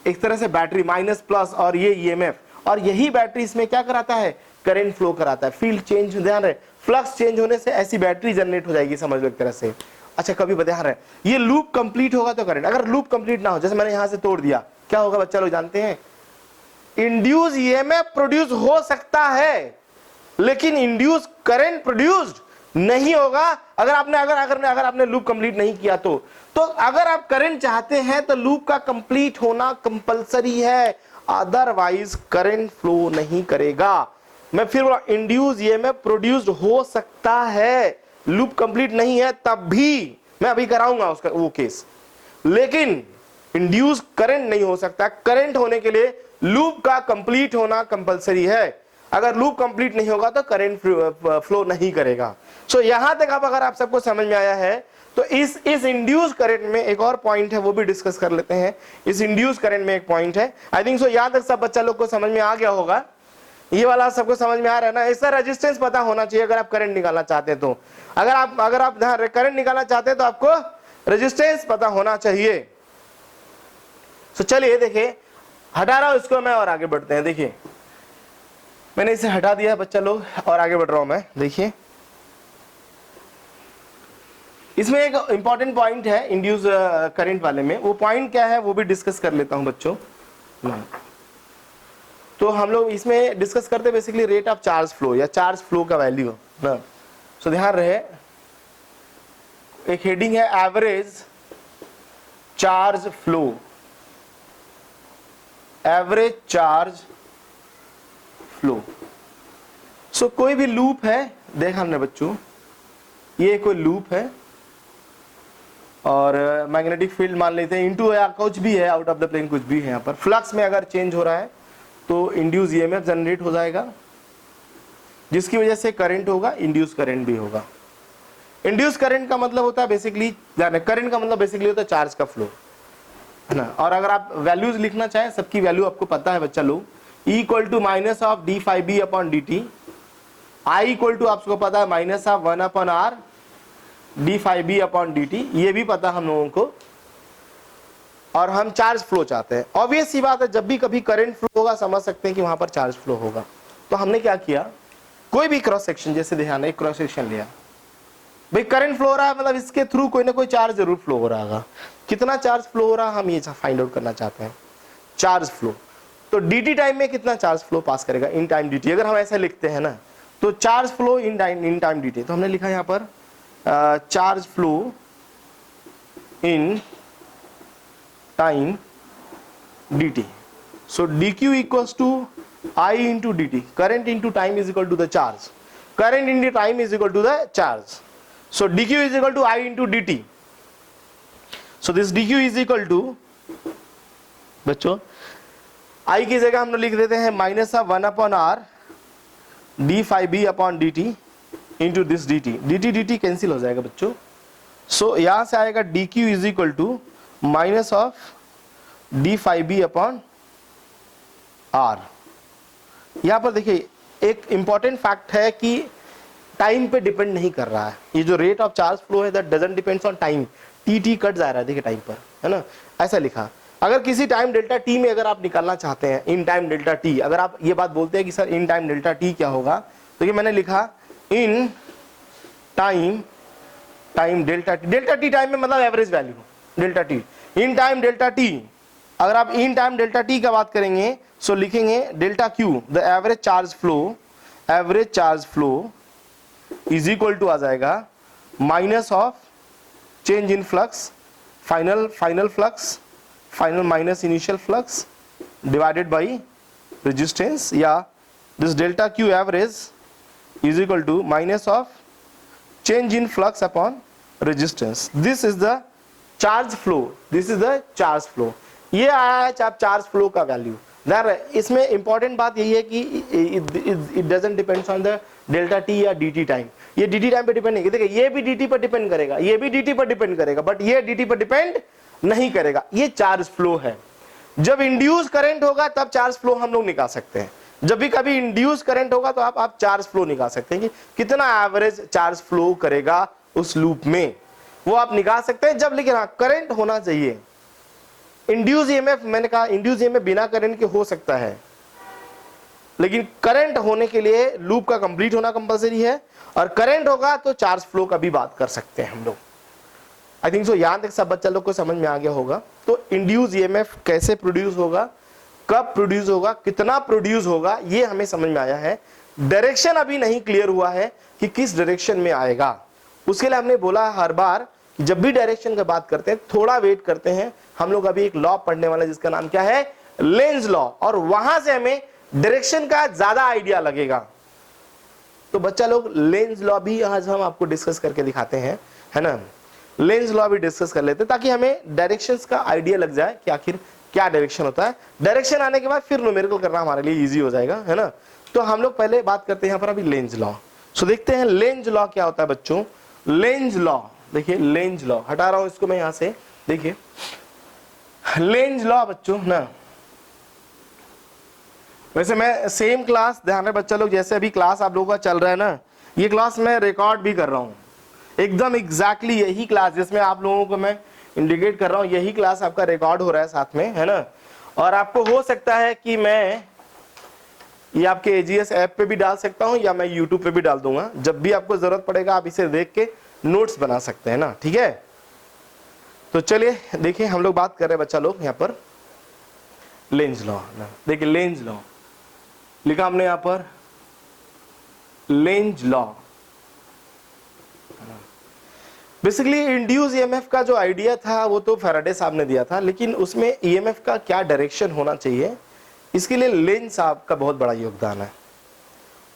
एक तरह से बैटरी माइनस प्लस और ये ईएमएफ, और यही बैटरी इसमें क्या कराता है, करंट फ्लो कराता है। फील्ड चेंज, ध्यान रहे, फ्लक्स चेंज होने से ऐसी बैटरी जनरेट हो जाएगी, समझ लो एक तरह से। अच्छा कभी ध्यान रहे, ये लूप कंप्लीट होगा तो करंट, अगर लूप कंप्लीट ना हो, जैसे मैंने यहां से तोड़ दिया, क्या होगा बच्चा लोग जानते हैं? इंड्यूस ईएमएफ प्रोड्यूस हो सकता है, लेकिन इंड्यूस करंट प्रोड्यूस्ड नहीं होगा अगर आपने लूप कंप्लीट नहीं किया तो अगर आप करंट चाहते हैं तो लूप का कंप्लीट होना कंपलसरी है, अदरवाइज करंट फ्लो नहीं करेगा। मैं फिर बोला, इंड्यूस ईएमएफ प्रोड्यूस्ड हो सकता है, लूप कंप्लीट नहीं है तब भी, मैं अभी कराऊंगा उसका वो केस, लेकिन इंड्यूस करंट नहीं हो सकता। करंट होने के लिए लूप का कंप्लीट होना कंपलसरी है, अगर लूप कंप्लीट नहीं होगा तो करंट फ्लो नहीं करेगा। सो यहां तक अगर आप सबको समझ में आया है तो इस इंड्यूस करंट में एक और पॉइंट है, वो भी डिस्कस कर लेते हैं। इस इंड्यूस करंट में एक पॉइंट है, आई थिंक सो यहां तक सब बच्चा लोग को समझ में आ गया होगा, ये वाला सबको समझ में आ रहा है ना। इसका रेजिस्टेंस पता होना चाहिए अगर आप करंट निकालना चाहते हैं तो, अगर आप करंट निकालना चाहते हैं तो आपको रेजिस्टेंस पता होना चाहिए। तो चलिए देखिए, हटा रहा हूं इसको मैं और आगे बढ़ते हैं। देखिए मैंने इसे हटा दिया है बच्चा लोग और आगे बढ़ रहा हूं मैं। देखिए इसमें एक इंपॉर्टेंट पॉइंट है इंड्यूस करंट वाले में, वो पॉइंट क्या है वो भी डिस्कस कर लेता हूं बच्चों। तो हम लोग इसमें डिस्कस करते हैं basically rate of charge flow या चार्ज फ्लो का वैल्यू ना। सो ध्यान रहे, एक हेडिंग है average charge flow, average charge flow. So कोई भी लूप है, देखा हमने बच्चों, ये कोई लूप है और मैग्नेटिक फील्ड मान लेते हैं इनटू या कुछ भी है, आउट ऑफ द प्लेन कुछ भी है। यहाँ पर फ्लक्स में अगर चेंज हो रहा है तो इंड्यूस ईएमएफ जनरेट हो जाएगा, जिसकी वजह से करंट होगा, इंड्यूस करंट भी होगा। इंड्यूस करंट का मतलब होता है बेसिकली, करंट का मतलब बेसिकली होता है चार्ज का फ्लो, है ना। और अगर आप वैल्यूज लिखना चाहें, सबकी वैल्यू आपको पता है बच्चा लोग, E equal to minus of D five B upon D T, I equal to आपको पता है minus of 1 upon R D five B upon D T, ये भी पता हम लोगों को। और हम चार्ज फ्लो चाहते हैं, ऑब्वियस सी बात है, जब भी कभी करंट फ्लो होगा समझ सकते हैं कि वहां पर चार्ज फ्लो होगा। तो हमने क्या किया, कोई भी क्रॉस सेक्शन, जैसे ध्यान है एक क्रॉस सेक्शन लिया, भाई करंट फ्लो हो रहा है मतलब इसके थ्रू कोई ना कोई चार्ज जरूर फ्लो हो रहा होगा। कितना चार्ज फ्लो हो रहा है हम ये फाइंड आउट करना चाहते हैं, चार्ज फ्लो। तो dt टाइम में कितना चार्ज फ्लो पास करेगा इन टाइम dt, अगर हम ऐसा लिखते हैं ना तो charge flow in time dt, तो हमने लिखा यहां पर charge flow in time dt। So dq equals to I into dt, current into time is equal to the charge, current into time is equal to the charge, so dq is equal to I into dt। so this dq is equal to, बच्चों I की जगह हम लोग लिख देते हैं minus of 1 upon R D five B upon D T into this D T, D T D T cancel हो जाएगा बच्चों। सो यहां से आएगा D Q is equal to minus of D five B upon R. यहां पर देखिए एक इंपॉर्टेंट फैक्ट है कि टाइम पे डिपेंड नहीं कर रहा है, ये जो रेट ऑफ चार्ज फ्लो है that doesn't depends on time, T T cut जा रहा है देखिए टाइम पर, है ना, ऐसा लिखा। अगर किसी टाइम डेल्टा टी में अगर आप निकालना चाहते हैं इन टाइम डेल्टा टी, अगर आप ये बात बोलते हैं कि sir in time delta T क्या होगा, तो ये मैंने लिखा in time delta T time में मतलब average value delta T, in time delta T. अगर आप इन टाइम डेल्टा टी का बात करेंगे सो लिखेंगे delta Q, the average charge flow is equal to आ जाएगा minus of change in flux, final flux, final minus initial flux divided by resistance, या this delta Q average is equal to minus of change in flux upon resistance. This is the charge flow, ये आया है charge flow का value. इसमें important बात यही है कि it doesn't depends on the delta T या dt टाइम, ये dt टाइम पे डिपेंड नहीं, देखिए ये भी dt पर डिपेंड करेगा, ये भी dt पर डिपेंड करेगा, बट ये dt पर डिपेंड नहीं करेगा। ये चार्ज फ्लो है, जब इंड्यूस करंट होगा तब चार्ज फ्लो हम लोग निकाल सकते हैं, जब भी कभी इंड्यूस करंट होगा तो आप चार्ज फ्लो निकाल सकते हैं कि कितना एवरेज चार्ज फ्लो करेगा उस लूप में, वो आप निकाल सकते हैं जब, लेकिन हाँ करंट होना चाहिए। इंड्यूस ईएमएफ, मैंने कहा इंड्यूस ईएमएफ बिना करंट के हो सकता है, लेकिन करंट होने के लिए लूप का कंप्लीट होना कंपलसरी है, और करंट होगा तो चार्ज फ्लो का भी बात कर सकते हैं हम लोग। आई थिंक सो यहाँ तक सब बच्चा लोग को समझ में आ गया होगा। तो इंड्यूस ईएमएफ कैसे प्रोड्यूस होगा, कब प्रोड्यूस होगा, कितना प्रोड्यूस होगा, ये हमें समझ में आया है। डायरेक्शन अभी नहीं क्लियर हुआ है कि किस डायरेक्शन में आएगा। उसके लिए हमने बोला हर बार जब भी डायरेक्शन की बात करते हैं थोड़ा वेट करते हैं, हम लोग अभी एक लॉ पढ़ने वाले जिसका नाम क्या है, लेंज लॉ, और वहां से हमें डायरेक्शन का ज्यादा आइडिया लगेगा। तो बच्चा लोग लेंज लॉ भी आज हम आपको डिस्कस करके दिखाते हैं, है ना। लेंज लॉ भी डिस्कस कर लेते हैं ताकि हमें डायरेक्शंस का आइडिया लग जाए कि आखिर क्या डायरेक्शन होता है। डायरेक्शन आने के बाद फिर न्यूमेरिकल करना हमारे लिए इजी हो जाएगा, है ना। तो हम लोग पहले बात करते हैं यहाँ पर अभी लेंज लॉ। सो देखते हैं लेंज लॉ क्या होता है बच्चों। लेंज लॉ, देखिए लेंज लॉ, हटा रहा हूं इसको मैं यहां से। देखिए लेंज लॉ बच्चों ना, वैसे मैं सेम क्लास, ध्यान रहे बच्चा लोग, जैसे अभी क्लास आप लोगों का चल रहा है ना, ये क्लास मैं रिकॉर्ड भी कर रहा हूँ, एकदम एग्जैक्टली यही क्लास जिसमें आप लोगों को मैं इंडिकेट कर रहा हूँ, यही क्लास आपका रिकॉर्ड हो रहा है साथ में, है ना। और आपको हो सकता है कि मैं ये आपके एजीएस ऐप पे भी डाल सकता हूँ या मैं यूट्यूब पे भी डाल दूंगा। जब भी आपको जरूरत पड़ेगा आप इसे देख के नोट्स बना सकते हैं ना, ठीक है। तो चलिए देखिए हम लोग बात कर रहे हैं बच्चा लोग यहाँ पर लेंज लॉ ना। देखिए लेंज लॉ लिखा हमने यहाँ पर, Lenz law. Basically induce EMF का जो आइडिया था वो तो फैराडे साहब ने दिया था, लेकिन उसमें ईएमएफ का क्या डायरेक्शन होना चाहिए इसके लिए लेंज साहब का बहुत बड़ा योगदान है।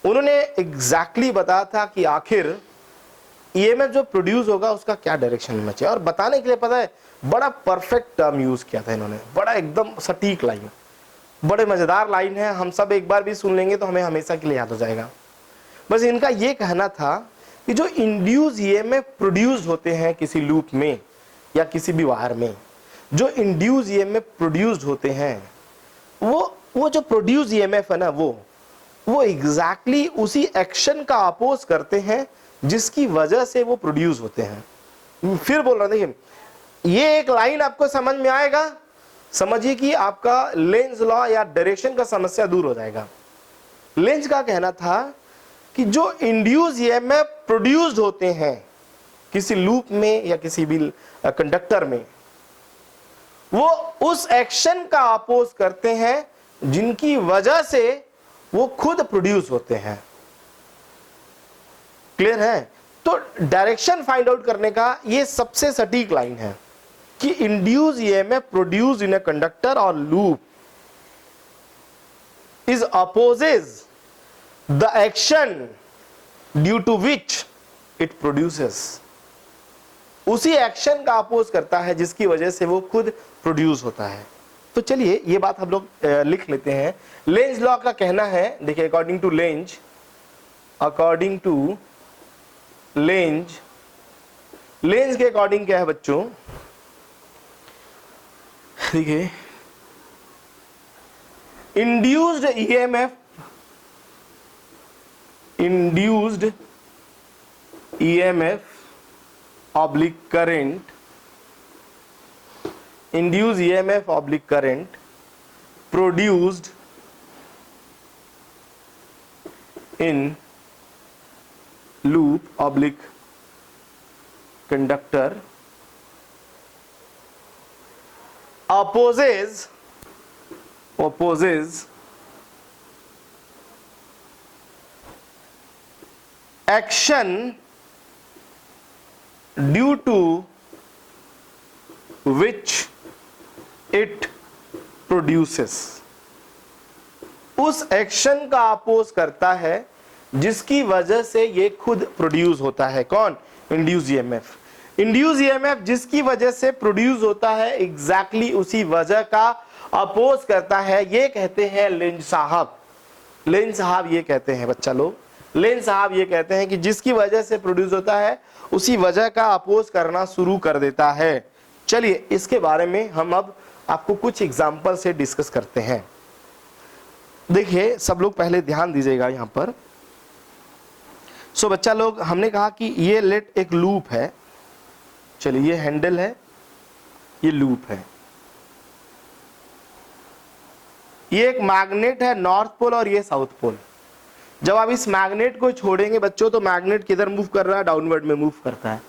उन्होंने एग्जैक्टली बताया था कि आखिर ईएमएफ जो प्रोड्यूस होगा उसका क्या डायरेक्शन होना चाहिए, और बताने के लिए पता है बड़ा परफेक्ट टर्म यूज किया था इन्होंने, बड़ा एकदम सटीक लाइन, बड़े मजेदार लाइन है। हम सब एक बार भी सुन लेंगे तो हमें हमेशा के लिए याद हो जाएगा। बस इनका ये कहना था कि जो इंड्यूस ईएमएफ प्रोड्यूस होते हैं किसी लूप में या किसी भी वायर में, जो इंड्यूस ईएमएफ प्रोड्यूस्ड होते हैं वो जो प्रोड्यूस ईएमएफ है ना, वो एग्जैक्टली उसी एक्शन का अपोज करते हैं जिसकी वजह से वो प्रोड्यूस होते हैं। फिर बोल रहा हूं, देखिए ये एक लाइन आपको समझ में आएगा, समझिए कि आपका लेंज लॉ या डायरेक्शन का समस्या दूर हो जाएगा। लेंज का कहना था कि जो इंड्यूस ईएमएफ प्रोड्यूस्ड होते हैं किसी लूप में या किसी भी कंडक्टर में, वो उस एक्शन का अपोज करते हैं जिनकी वजह से वो खुद प्रोड्यूस होते हैं। क्लियर है। तो डायरेक्शन फाइंड आउट करने का ये सबसे सटीक लाइन है कि induced EMF produced in a conductor और loop is opposes the action due to which it produces. उसी एक्शन का अपोज करता है जिसकी वजह से वो खुद प्रोड्यूस होता है। तो चलिए ये बात हम लोग लिख लेते हैं। लेंज लॉ का कहना है, देखिए अकॉर्डिंग टू लेंज के अकॉर्डिंग क्या है बच्चों, देखिए induced EMF oblique current, induced EMF oblique current produced in loop oblique conductor opposes action due to which it produces। उस एक्शन का अपोज करता है जिसकी वजह से ये खुद प्रोड्यूस होता है। कौन? Induce EMF. इंड्यूस ईएमएफ जिसकी वजह से प्रोड्यूस होता है एग्जैक्टली उसी वजह का अपोज करता है, ये कहते हैं लेंज साहब। लेंज साहब ये कहते हैं बच्चा लोग, लेंज साहब ये कहते हैं कि जिसकी वजह से प्रोड्यूस होता है उसी वजह का अपोज करना शुरू कर देता है। चलिए इसके बारे में हम अब आपको कुछ एग्जाम्पल से डिस्कस करते हैं। देखिए सब लोग पहले ध्यान दीजिएगा यहां पर। सो बच्चा लोग हमने कहा कि ये लेट एक लूप है, चलिए ये हैंडल है, ये लूप है। ये एक मैग्नेट है नॉर्थ पोल और ये साउथ पोल। जब आप इस मैग्नेट को छोड़ेंगे बच्चों तो मैग्नेट किधर मूव कर रहा है, डाउनवर्ड में मूव करता है।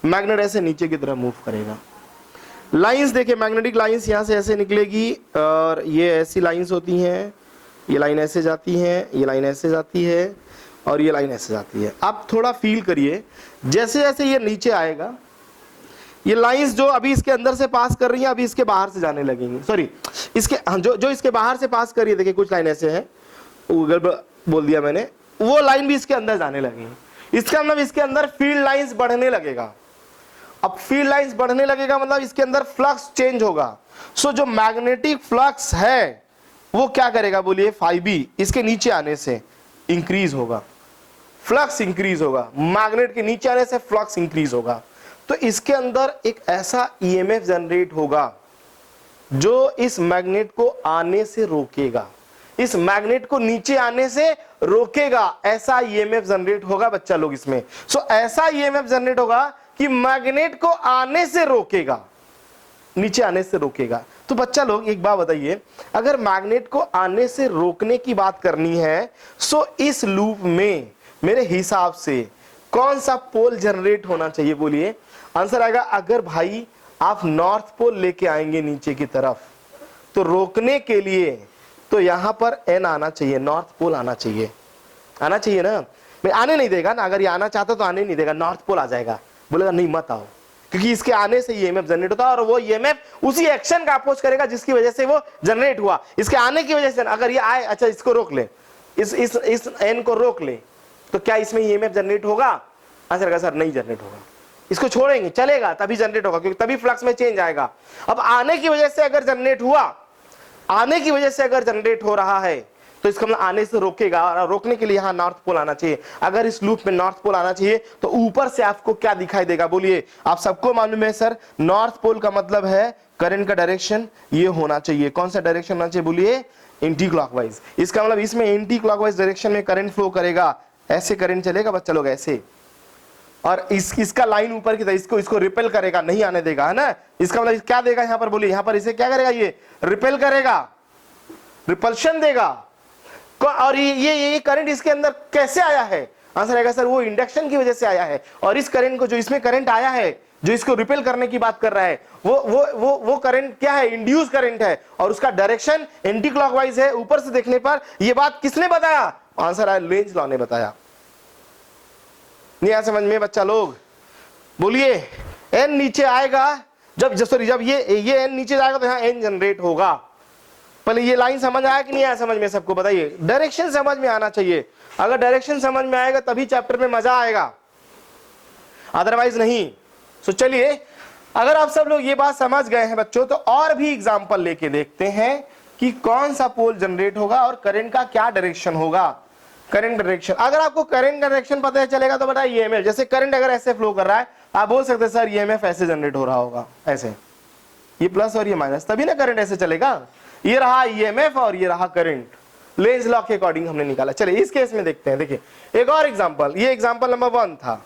मैग्नेट ऐसे नीचे की तरफ मूव करेगा। लाइंस देखिए, मैग्नेटिक लाइंस यहाँ से ऐसे निकलेगी और ये ऐसी लाइंस होती हैं, ये लाइन ऐसे जाती है, ये लाइन ऐसे जाती है और ये लाइन ऐसे जाती है। आप थोड़ा फील करिए, जैसे जैसे ये नीचे आएगा ये लाइंस जो अभी इसके अंदर से पास कर रही हैं अभी इसके बाहर से जाने लगेंगी, सॉरी इसके जो इसके बाहर से पास कर रही है, देखिए कुछ लाइन ऐसे है, बोल दिया मैंने, वो लाइन भी इसके अंदर जाने लगेंगी। इसका मतलब इसके अंदर फील्ड लाइंस बढ़ने लगेगा। अब फील्ड लाइंस बढ़ने लगेगा मतलब इसके अंदर फ्लक्स चेंज होगा। सो जो मैग्नेटिक फ्लक्स है वो क्या करेगा बोलिए, फाई बी इसके नीचे आने से इंक्रीज होगा, फ्लक्स इंक्रीज होगा, मैग्नेट के नीचे आने से फ्लक्स इंक्रीज होगा। तो इसके अंदर एक ऐसा ईएमएफ जनरेट होगा जो इस मैग्नेट को आने से रोकेगा, इस मैग्नेट को नीचे आने से रोकेगा। ऐसा ईएमएफ जनरेट होगा बच्चा लोग इसमें। सो ऐसा ईएमएफ जनरेट होगा कि मैग्नेट को आने से रोकेगा, नीचे आने से रोकेगा। तो बच्चा लोग एक बात बताइए, अगर मैग्नेट को आने से रोकने की बात करनी है सो इस लूप में मेरे हिसाब से कौन सा पोल जनरेट होना चाहिए बोलिए। आंसर आएगा, अगर भाई आप नॉर्थ पोल लेके आएंगे नीचे की तरफ तो रोकने के लिए तो यहां पर एन आना चाहिए, नॉर्थ पोल आना चाहिए, आना चाहिए ना। मैं आने नहीं देगा ना, अगर ये आना चाहता तो आने नहीं देगा, नॉर्थ पोल आ जाएगा, बोलेगा नहीं मत आओ, क्योंकि इसके आने से ईएमएफ जनरेट होता है और वो ईएमएफ उसी एक्शन का अपोज करेगा जिसकी वजह से वो जनरेट हुआ। इसके आने की वजह से अगर ये आए, अच्छा इसको रोक ले, इस एन को रोक ले, तो क्या इसमें ईएमएफ जनरेट होगा? आंसर का सर नहीं जनरेट होगा। इसको छोड़ेंगे चलेगा तभी जनरेट होगा, क्योंकि तभी फ्लक्स में चेंज आएगा। अब आने की वजह से अगर जनरेट हुआ, आने की वजह से अगर जनरेट हो रहा है तो इसका मतलब आने से रोकेगा, और रोकने के लिए यहां नॉर्थ पोल आना चाहिए। अगर इस लूप में नॉर्थ पोल आना चाहिए तो ऊपर से आपको क्या दिखाई देगा बोलिए। आप सबको मालूम है सर, नॉर्थ पोल का मतलब है करंट का डायरेक्शन ये होना चाहिए। कौन सा डायरेक्शन होना चाहिए बोलिए? Anti clockwise. इसका मतलब इसमें एंटी क्लॉकवाइज डायरेक्शन में करंट फ्लो करेगा, ऐसे करंट चलेगा बच्चा लोग ऐसे, और इसका लाइन ऊपर की तरफ इसको रिपेल करेगा, नहीं आने देगा, है ना। इसका मतलब क्या देगा यहां पर बोलिए, यहां पर इसे क्या करेगा, ये रिपेल करेगा, रिपल्शन देगा। और ये करंट इसके अंदर कैसे आया है? आंसर आएगा सर वो इंडक्शन की वजह से आया है। और इस करंट को, जो इसमें करंट आया है, जो इसको रिपेल करने की बात कर रहा है, वो करंट क्या है? इंड्यूस करंट है, और उसका डायरेक्शन एंटी क्लॉकवाइज है। ऊपर से देखने पर यह बात किसने बताया? आंसर आया लेंज लॉ ने बताया। नहीं आया समझ में बच्चा लोग? बोलिए। एन नीचे आएगा जब ये एन नीचे जाएगा तो यहां एन जनरेट होगा। पहले ये लाइन समझ आया कि नहीं आया समझ में? सबको बताइए। डायरेक्शन समझ में आना चाहिए। अगर डायरेक्शन समझ में आएगा तभी चैप्टर में मजा आएगा, अदरवाइज नहीं। तो चलिए, अगर आप सब लोग ये बात समझ गए हैं बच्चों, तो और भी एग्जांपल लेके देखते हैं कि कौन सा पोल जनरेट होगा और करंट का क्या डायरेक्शन होगा। करंट डायरेक्शन, अगर आपको करंट डायरेक्शन पता चलेगा तो बताइए ईएमएफ, जैसे करंट अगर ऐसे फ्लो कर रहा है, आप बोल सकते हैं सर ईएमएफ ऐसे जनरेट हो रहा होगा, ऐसे, ये प्लस और ये माइनस, तभी ना करंट ऐसे चलेगा। ये रहा ईएमएफ और ये रहा करंट, लेंज लॉ के अकॉर्डिंग हमने निकाला। चलिए इस केस में देखते हैं। देखिए एक और एग्जांपल, ये एग्जांपल नंबर 1 था,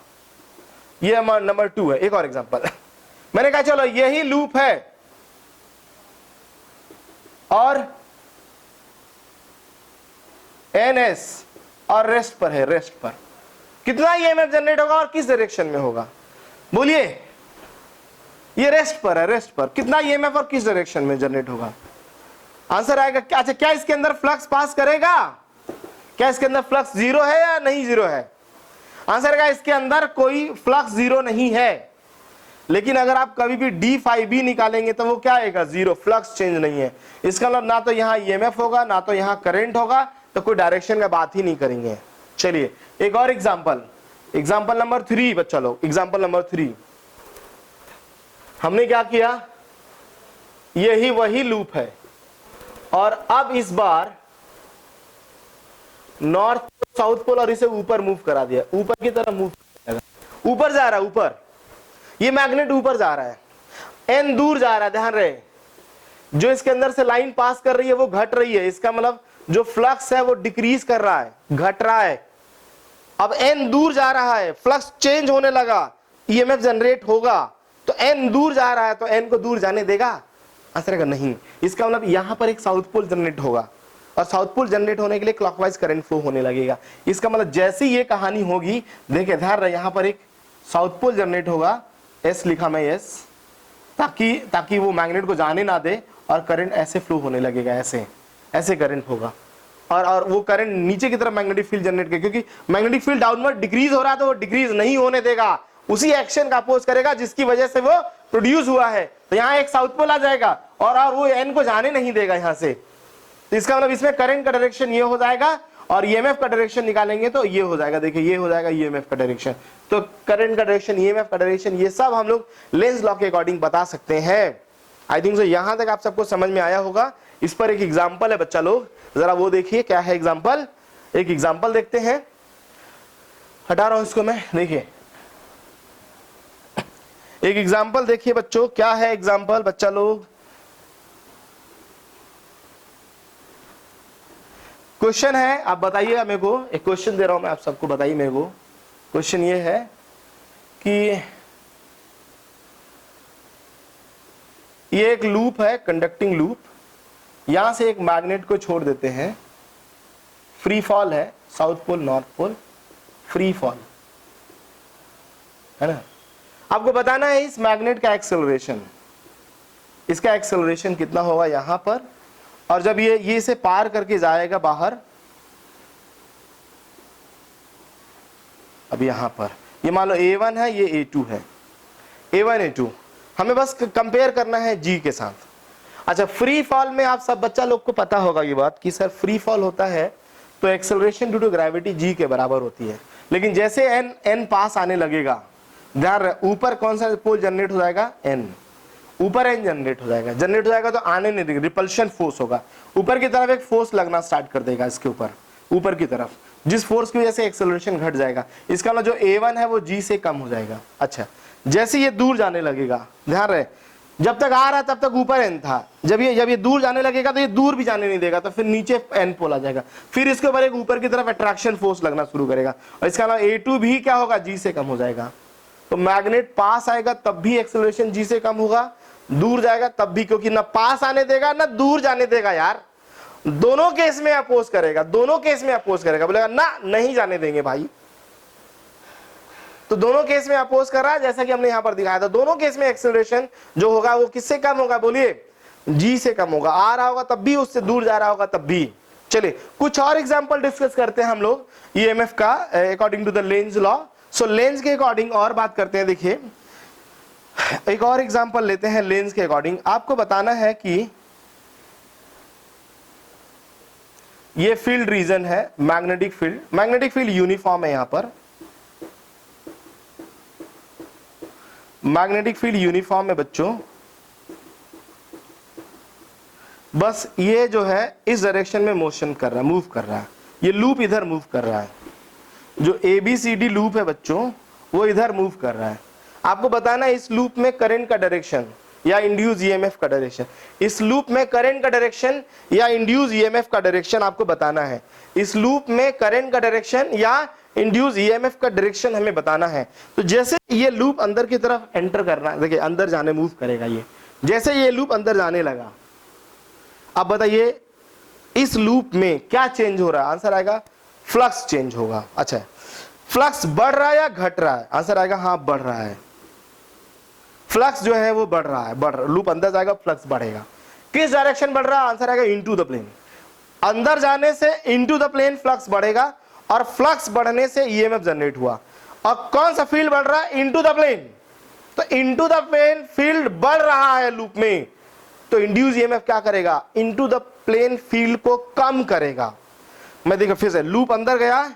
ये नंबर 2 है। एक और एग्जांपल मैंने कहा चलो यही लूप है और एनएस और रेस्ट पर है, रेस्ट पर कितना ईएमएफ जनरेट होगा और किस डायरेक्शन में होगा? बोलिए। ये रेस्ट पर है, रेस्ट पर कितना ईएमएफ और किस डायरेक्शन में जनरेट होगा? आंसर आएगा क्या? अच्छा, क्या इसके अंदर फ्लक्स पास करेगा? क्या इसके अंदर फ्लक्स जीरो है या नहीं जीरो है? आंसर आएगा इसके अंदर कोई फ्लक्स जीरो नहीं है, लेकिन अगर आप कभी भी डी फाई बी निकालेंगे तो वो क्या आएगा? जीरो, फ्लक्स चेंज नहीं है। इसका मतलब ना तो यहां ईएमएफ होगा ना तो यहां करंट होगा, तो कोई डायरेक्शन का बात ही नहीं करेंगे। चलिए एक और एग्जांपल, एग्जांपल नंबर 3 बच्चा लोग, एग्जांपल नंबर 3। हमने क्या किया, यही वही लूप है और अब इस बार नॉर्थ साउथ पोल और इसे ऊपर मूव करा दिया, ऊपर की तरफ मूव, ऊपर जा रहा है, ऊपर, ये मैग्नेट ऊपर जा रहा है, एन दूर जा रहा है। ध्यान रहे, जो इसके अंदर से लाइन पास कर रही है वो घट रही है, इसका मतलब जो फ्लक्स है वो डिक्रीज कर रहा है, घट रहा है। अब एन दूर जा रहा है, फ्लक्स चेंज होने लगा, ईएमएफ जनरेट होगा, तो एन दूर जा रहा है तो एन को दूर जाने देगा? आंसर है नहीं। इसका मतलब यहां पर एक साउथ पोल जनरेट होगा, और साउथ पोल जनरेट होने के लिए क्लॉकवाइज करंट फ्लो होने लगेगा। इसका मतलब जैसे ये कहानी होगी, देखिए ध्यान रहे, यहां पर एक साउथ पोल जनरेट होगा, एस लिखा मैं एस, ताकि वो मैग्नेट को जाने ना दे और करंट ऐसे फ्लो होने लगेगा, ऐसे ऐसे करंट होगा और वो करंट नीचे की तरफ मैग्नेटिक फील्ड जनरेट करेगा, क्योंकि मैग्नेटिक फील्ड डाउनवर्ड डिक्रीज हो रहा है तो वो डिक्रीज नहीं होने देगा, उसी एक्शन का अपोज करेगा जिसकी वजह से वो प्रोड्यूस हुआ है। तो यहाँ एक साउथ पोल आ जाएगा और वो एन को जाने नहीं देगा यहां से। तो इसका मतलब इसमें करंट का डायरेक्शन ये हो जाएगा और ईएमएफ का डायरेक्शन निकालेंगे तो ये हो जाएगा, देखिए ये हो जाएगा ईएमएफ का डायरेक्शन। तो करंट का डायरेक्शन, ईएमएफ का डायरेक्शन, ये सब हम लोग लेंज लॉ के अकॉर्डिंग बता सकते हैं। आई थिंक सो यहां तक आप सबको समझ में आया होगा। इस पर एक एग्जांपल है बच्चा लोग, जरा वो देखिए क्या है एग्जांपल। एक एग्जांपल देखते हैं, हटा रहा हूं इसको मैं, देखिए एक एग्जांपल देखिए बच्चों, क्या है एग्जांपल बच्चा लोग। क्वेश्चन है, आप बताइएगा मेरे को, एक क्वेश्चन दे रहा हूं मैं आप सबको, बताइए मेरे को। क्वेश्चन ये है कि ये एक लूप है, कंडक्टिंग लूप, यहां से एक मैग्नेट को छोड़ देते हैं, फ्री फॉल है, south pole north pole, free fall है ना। आपको बताना है इस मैग्नेट का एक्सेलरेशन, इसका एक्सेलरेशन कितना होगा यहां पर, और जब ये इसे पार करके जाएगा बाहर, अब यहां पर ये मान लो A1 है, ये A2 है, A1 A2, हमें बस कंपेयर करना है G के साथ। अच्छा, फ्री फॉल में आप सब बच्चा लोग को पता होगा ये बात कि सर फ्री फॉल होता है तो acceleration due to gravity G के बराबर होती है, लेकिन जैसे n पास आने लगेगा, ध्यान रहे, ऊपर कौन सा पोल जनरेट हो जाएगा, n, ऊपर n जनरेट हो जाएगा तो आने नहीं देगा, रिपल्शन फोर्स होगा, ऊपर की तरफ एक फोर्स लगना स्टार्ट कर देगा इसके ऊपर की तरफ, जिस फोर्स की वजह से एक्सेलरेशन घट जाएगा। इसका मतलब जो A1 है वो G से कम हो जाएगा। अच्छा, जैसे ये दूर जाने लगेगा, ध्यान रहे, जब तक आ रहा तब तक ऊपर n था, जब ये दूर जाने लगेगा तो ये दूर भी जाने नहीं देगा, तो फिर नीचे n पोल आ जाएगा, फिर इसके ऊपर एक ऊपर की तरफ अट्रैक्शन फोर्स लगना शुरू करेगा, और इसका मतलब A2 भी क्या होगा, G से कम हो जाएगा। तो मैग्नेट पास आएगा तब भी एक्सेलरेशन G से कम होगा, दूर जाएगा तब भी, क्योंकि ना पास आने देगा ना दूर जाने देगा यार, दोनों केस में अपोज करेगा, बोलेगा ना नहीं जाने देंगे भाई। तो दोनों केस में अपोज कर रहा है, जैसा कि हमने यहां पर दिखाया था, दोनों केस में एक्सेलरेशन जो होगा वो किससे कम होगा, बोलिए G से कम होगा, आ रहा होगा तब भी, उससे दूर जा रहा होगा तब भी। चलिए कुछ और एग्जांपल डिस्कस करते हैं हम लोग ईएमएफ का according to the Lenz law. So Lenz के अकॉर्डिंग और बात करते हैं। देखिए एक और एग्जांपल लेते हैं लेंज के अकॉर्डिंग। आपको बताना है कि ये फील्ड रीजन है, मैग्नेटिक फील्ड यूनिफॉर्म है, यहां पर मैग्नेटिक फील्ड यूनिफॉर्म है बच्चों, बस ये जो है इस डायरेक्शन में मोशन कर रहा है, मूव कर रहा है, ये लूप इधर मूव कर रहा है, जो ABCD लूप है बच्चों वो इधर मूव कर रहा है। आपको बताना है इस लूप में करंट का डायरेक्शन या इंड्यूस ईएमएफ का डायरेक्शन, इस लूप में करंट का डायरेक्शन या इंड्यूस ईएमएफ का डायरेक्शन आपको बताना है, इस लूप में करंट का डायरेक्शन या इंड्यूस ईएमएफ का डायरेक्शन हमें बताना है। तो जैसे ये लूप अंदर की तरफ एंटर करना, देखिए अंदर जाने मूव करेगा, ये जैसे ये लूप अंदर जाने लगा, अब बताइए इस लूप में क्या चेंज हो रहा है, आंसर आएगा फ्लक्स चेंज होगा। अच्छा, फ्लक्स बढ़ रहा है या घट रहा है, आंसर आएगा हाँ बढ़ रहा है, फ्लक्स जो है वो बढ़ रहा है, लूप अंदर जाएगा फ्लक्स बढ़ेगा। किस डायरेक्शन बढ़ रहा है, आंसर आएगा इनटू द प्लेन, अंदर जाने से इनटू द प्लेन फ्लक्स बढ़ेगा, और फ्लक्स बढ़ने से ईएमएफ जनरेट हुआ, और कौन सा फील्ड बढ़ रहा है, इनटू द प्लेन, तो इनटू द प्लेन फील्ड बढ़ रहा है लूप में, तो इंड्यूस ईएमएफ क्या करेगा, इनटू द प्लेन फील्ड को कम करेगा। मैं देखो फिर से, लूप अंदर गया,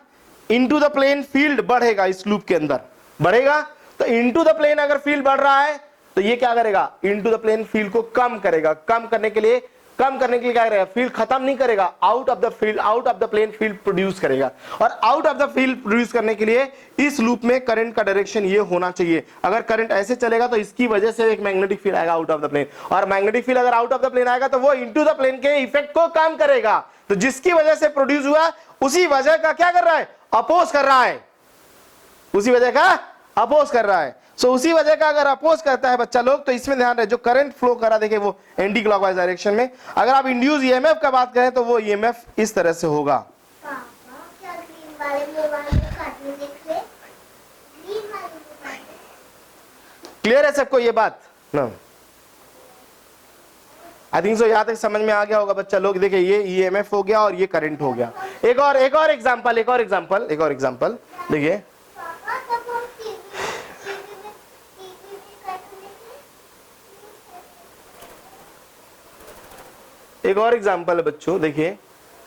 इनटू द प्लेन फील्ड बढ़ेगा, इस लूप के अंदर बढ़ेगा, तो इनटू द प्लेन अगर फील्ड बढ़ रहा है तो ये क्या करेगा, इनटू द प्लेन फील्ड को कम करेगा, कम करने के लिए क्या करेगा, फील्ड खत्म नहीं करेगा, out of the plane field produce करेगा, और out of the field produce करने के लिए इस लूप में करंट का डायरेक्शन ये होना चाहिए। अगर करंट ऐसे चलेगा तो इसकी वजह से एक मैग्नेटिक फील्ड आएगा आउट ऑफ द प्लेन, और मैग्नेटिक फील्ड अगर आउट ऑफ द प्लेन आएगा तो वो इनटू द प्लेन के इफेक्ट को कम करेगा, तो जिसकी वजह से प्रोड्यूस हुआ उसी वजह का क्या कर रहा है, अपोज कर रहा है, उसी वजह का अपोज कर रहा है। सो उसी वजह का अगर अपोज करता है बच्चा लोग, तो इसमें ध्यान रहे जो करंट फ्लो कर रहा देखिए वो एंटी क्लॉकवाइज डायरेक्शन में। अगर आप इंड्यूस ईएमएफ का बात करें तो वो ईएमएफ इस तरह से होगा। क्लियर है सबको ये बात ना? आई थिंक सो, यहां तक समझ में आ गया होगा बच्चा लोग। देखिए ये ईएमएफ हो गया और ये करंट हो गया। एक और एग्जांपल देखिए, एक और एग्जांपल है बच्चों। देखिए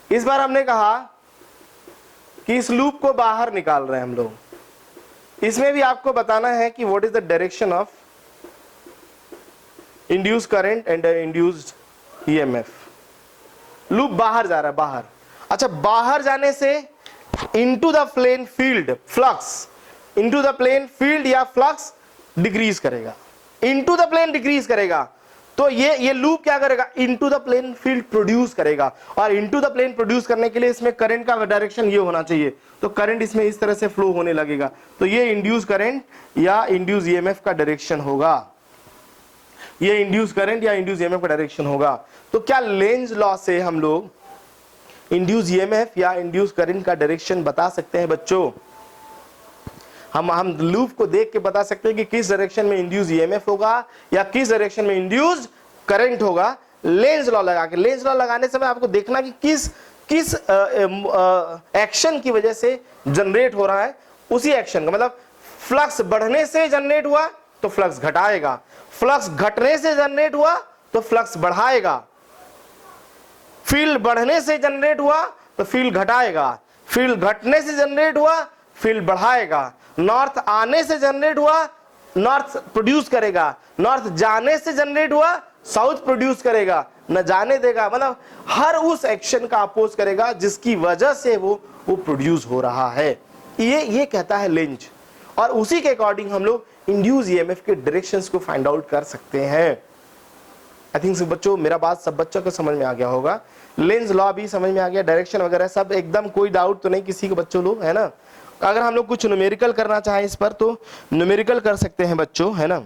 इस बार हमने कहा कि इस लूप को बाहर निकाल रहे हैं हम लोग। इसमें भी आपको बताना है कि what is the direction of induce current and induced EMF. Loop बाहर जा रहा है, बाहर। अच्छा, बाहर जाने से into the plane field flux, into the plane field या फ्लक्स डिक्रीज करेगा, इनटू द प्लेन डिक्रीज करेगा। तो ये लूप क्या करेगा, into the plane field produce करेगा। और इनटू द प्लेन प्रोड्यूस करने के लिए इसमें करंट का डायरेक्शन ये होना चाहिए। तो करंट इसमें इस तरह से फ्लो होने लगेगा। तो ये इंड्यूस करंट या इंड्यूस ईएमएफ का डायरेक्शन होगा। ये इंड्यूस करंट या इंड्यूस ईएमएफ का डायरेक्शन होगा। तो क्या लेंज लॉ से हम लोग इंड्यूस ईएमएफ या इंड्यूस करंट का डायरेक्शन बता सकते हैं बच्चों? हम लूप को देख के बता सकते हैं कि किस डायरेक्शन में इंड्यूस ईएमएफ होगा या किस डायरेक्शन में इंड्यूस करंट होगा, लेंज लॉ लगा के। लेंज लॉ लगाने से आपको देखना कि किस एक्शन की वजह से जनरेट हो रहा है, उसी एक्शन का। मतलब फ्लक्स बढ़ने से जनरेट हुआ तो फ्लक्स घटाएगा, फ्लक्स घटने से जनरेट हुआ तो फ्लक्स बढ़ाएगा, फील्ड बढ़ने से जनरेट हुआ तो फील्ड घटाएगा, फील्ड घटने से जनरेट हुआ फील्ड बढ़ाएगा, नॉर्थ आने से जनरेट हुआ नॉर्थ प्रोड्यूस करेगा, नॉर्थ जाने से जनरेट हुआ साउथ प्रोड्यूस करेगा, न जाने देगा। मतलब हर उस एक्शन का अपोज करेगा जिसकी वजह से वो प्रोड्यूस हो रहा है। ये कहता है लेंज। और उसी के अकॉर्डिंग हम लोग इंड्यूस ईएमएफ के डायरेक्शंस को फाइंड आउट कर सकते हैं। आई थिंक बच्चों मेरा बात सब बच्चों को समझ में आ गया होगा। लेंज लॉ भी समझ में आ गया, डायरेक्शन वगैरह सब एकदम, कोई डाउट तो नहीं किसी को बच्चों लोग, है ना? अगर हम लोग कुछ न्यूमेरिकल करना चाहें इस पर तो न्यूमेरिकल कर सकते हैं बच्चों, है ना?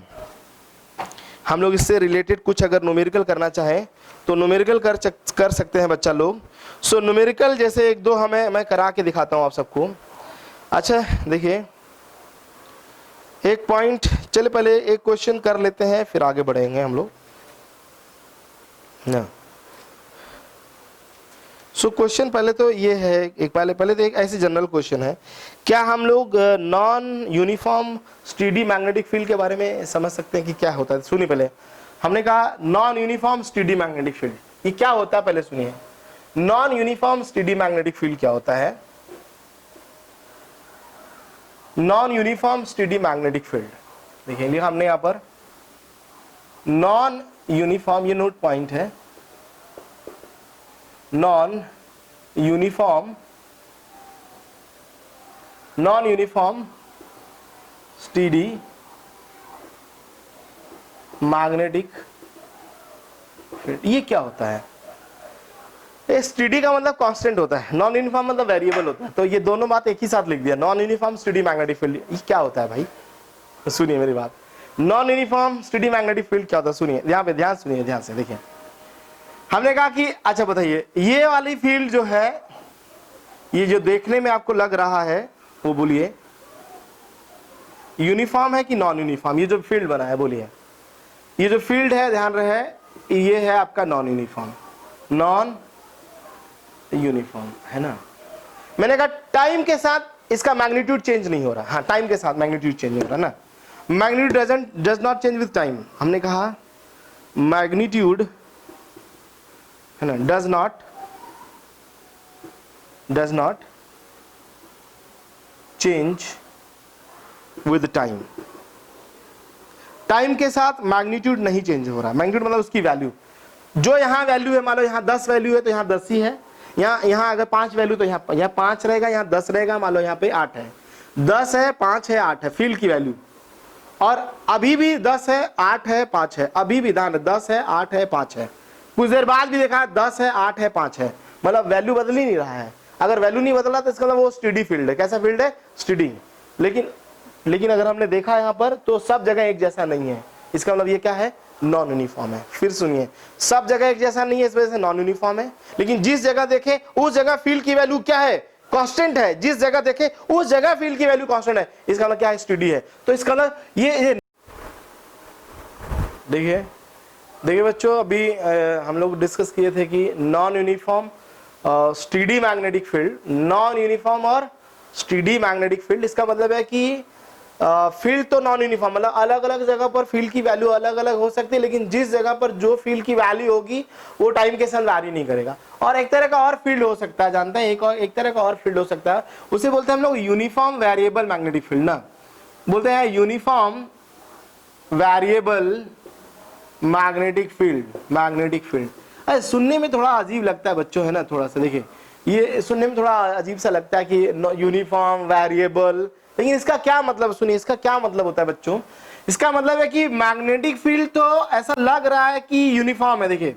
हम लोग इससे रिलेटेड कुछ अगर न्यूमेरिकल करना चाहें तो न्यूमेरिकल कर सकते हैं बच्चा लोग। सो न्यूमेरिकल जैसे एक दो मैं करा के दिखाता हूं आप सबको। अच्छा देखिए एक पॉइंट, चले पहले एक क्वेश्चन कर लेते हैं फिर आगे बढ़ेंगे हम लोग ना। सो क्वेश्चन पहले तो ये है, एक पहले तो एक ऐसी जनरल क्वेश्चन है, क्या हम लोग non uniform steady magnetic field के बारे में समझ सकते हैं कि क्या होता है? सुनिए पहले, हमने कहा non uniform steady magnetic field, ये क्या होता है पहले सुनिए। Non uniform steady magnetic field क्या होता है? Non uniform steady magnetic field, देखिए लिखा हमने यहां पर नॉन यूनिफॉर्म, ये नोट पॉइंट है, non uniform steady magnetic field, ये क्या होता है? स्टेडी का मतलब कांस्टेंट होता है, नॉन यूनिफॉर्म मतलब वेरिएबल होता है। तो ये दोनों बात एक ही साथ लिख दिया, non uniform steady magnetic field. ये क्या होता है भाई? तो सुनिए मेरी बात, non uniform steady magnetic field क्या होता है सुनिए, यहाँ पे ध्यान सुनिए, ध्यान से देखिए। हमने कहा कि अच्छा बताइए, ये वाली फील्ड जो है, ये जो देखने में आपको लग रहा है वो बोलिए यूनिफॉर्म है कि नॉन यूनिफॉर्म? ये जो फील्ड बना है बोलिए, ये जो फील्ड है ध्यान रहे, ये है आपका नॉन यूनिफॉर्म, नॉन यूनिफॉर्म, है ना? मैंने कहा टाइम के साथ इसका मैग्नीट्यूड चेंज नहीं हो रहा। हाँ, टाइम के साथ मैग्नीट्यूड चेंज हो रहा है ना, magnitude does not change with time. हमने कहा मैग्नीट्यूड, है ना, does not change with time. Time के साथ मैग्नीट्यूड नहीं चेंज हो रहा। मैग्नीट्यूड मतलब उसकी वैल्यू, जो यहाँ वैल्यू है, मान लो यहाँ 10 वैल्यू है तो यहाँ 10 ही है, यहाँ अगर 5 वैल्यू तो यहाँ 5 रहेगा, यहाँ 10 रहेगा, मान लो यहाँ पे 8 है, 10 है 5 है 8 है फील्ड की वैल्यू। और अभी भी 10 है 8 है 5 है, अभी भी ध्यान 10 है 8 है 5 है, कुछ देर बाद भी देखा 10 है 8 है 5 है, मतलब वैल्यू बदल ही नहीं रहा है। अगर वैल्यू नहीं बदला तो इसका मतलब वो स्टेडी फील्ड है। कैसा फील्ड है? स्टेडी। लेकिन लेकिन अगर हमने देखा यहाँ पर तो सब जगह एक जैसा नहीं है, इसका मतलब ये क्या है, नॉन यूनिफॉर्म है। फिर सुनिए, सब जगह एक जैसा नहीं है, इस वजह से नॉन यूनिफॉर्म है। लेकिन जिस जगह देखें उस जगह फील्ड की वैल्यू क्या है, कांस्टेंट है। जिस जगह देखें उस जगह फील्ड की वैल्यू कांस्टेंट है, इसका मतलब क्या है, स्टेडी है। तो इसका मतलब ये देखिए बच्चों, अभी हम लोग डिस्कस किए थे कि non uniform steady magnetic field, non uniform और स्टेडी मैग्नेटिक फील्ड। इसका मतलब है कि फील्ड तो नॉन यूनिफॉर्म, मतलब अलग अलग जगह पर फील्ड की वैल्यू अलग अलग हो सकती है, लेकिन जिस जगह पर जो फील्ड की वैल्यू होगी वो टाइम के साथ वैरी नहीं करेगा। और एक तरह का और फील्ड हो सकता है, जानते हैं, एक तरह का और फील्ड हो सकता है, उसे बोलते हैं हम लोग यूनिफॉर्म वेरिएबल मैग्नेटिक फील्ड ना, बोलते हैं यूनिफॉर्म वेरिएबल मैग्नेटिक फील्ड। अरे सुनने में थोड़ा अजीब लगता है बच्चों, है ना, थोड़ा सा देखिए ये सुनने में थोड़ा अजीब सा लगता है कि यूनिफॉर्म वेरिएबल, लेकिन इसका क्या मतलब, सुनिए इसका क्या मतलब होता है बच्चों। इसका मतलब है कि मैग्नेटिक फील्ड तो ऐसा लग रहा है कि यूनिफॉर्म है, देखिए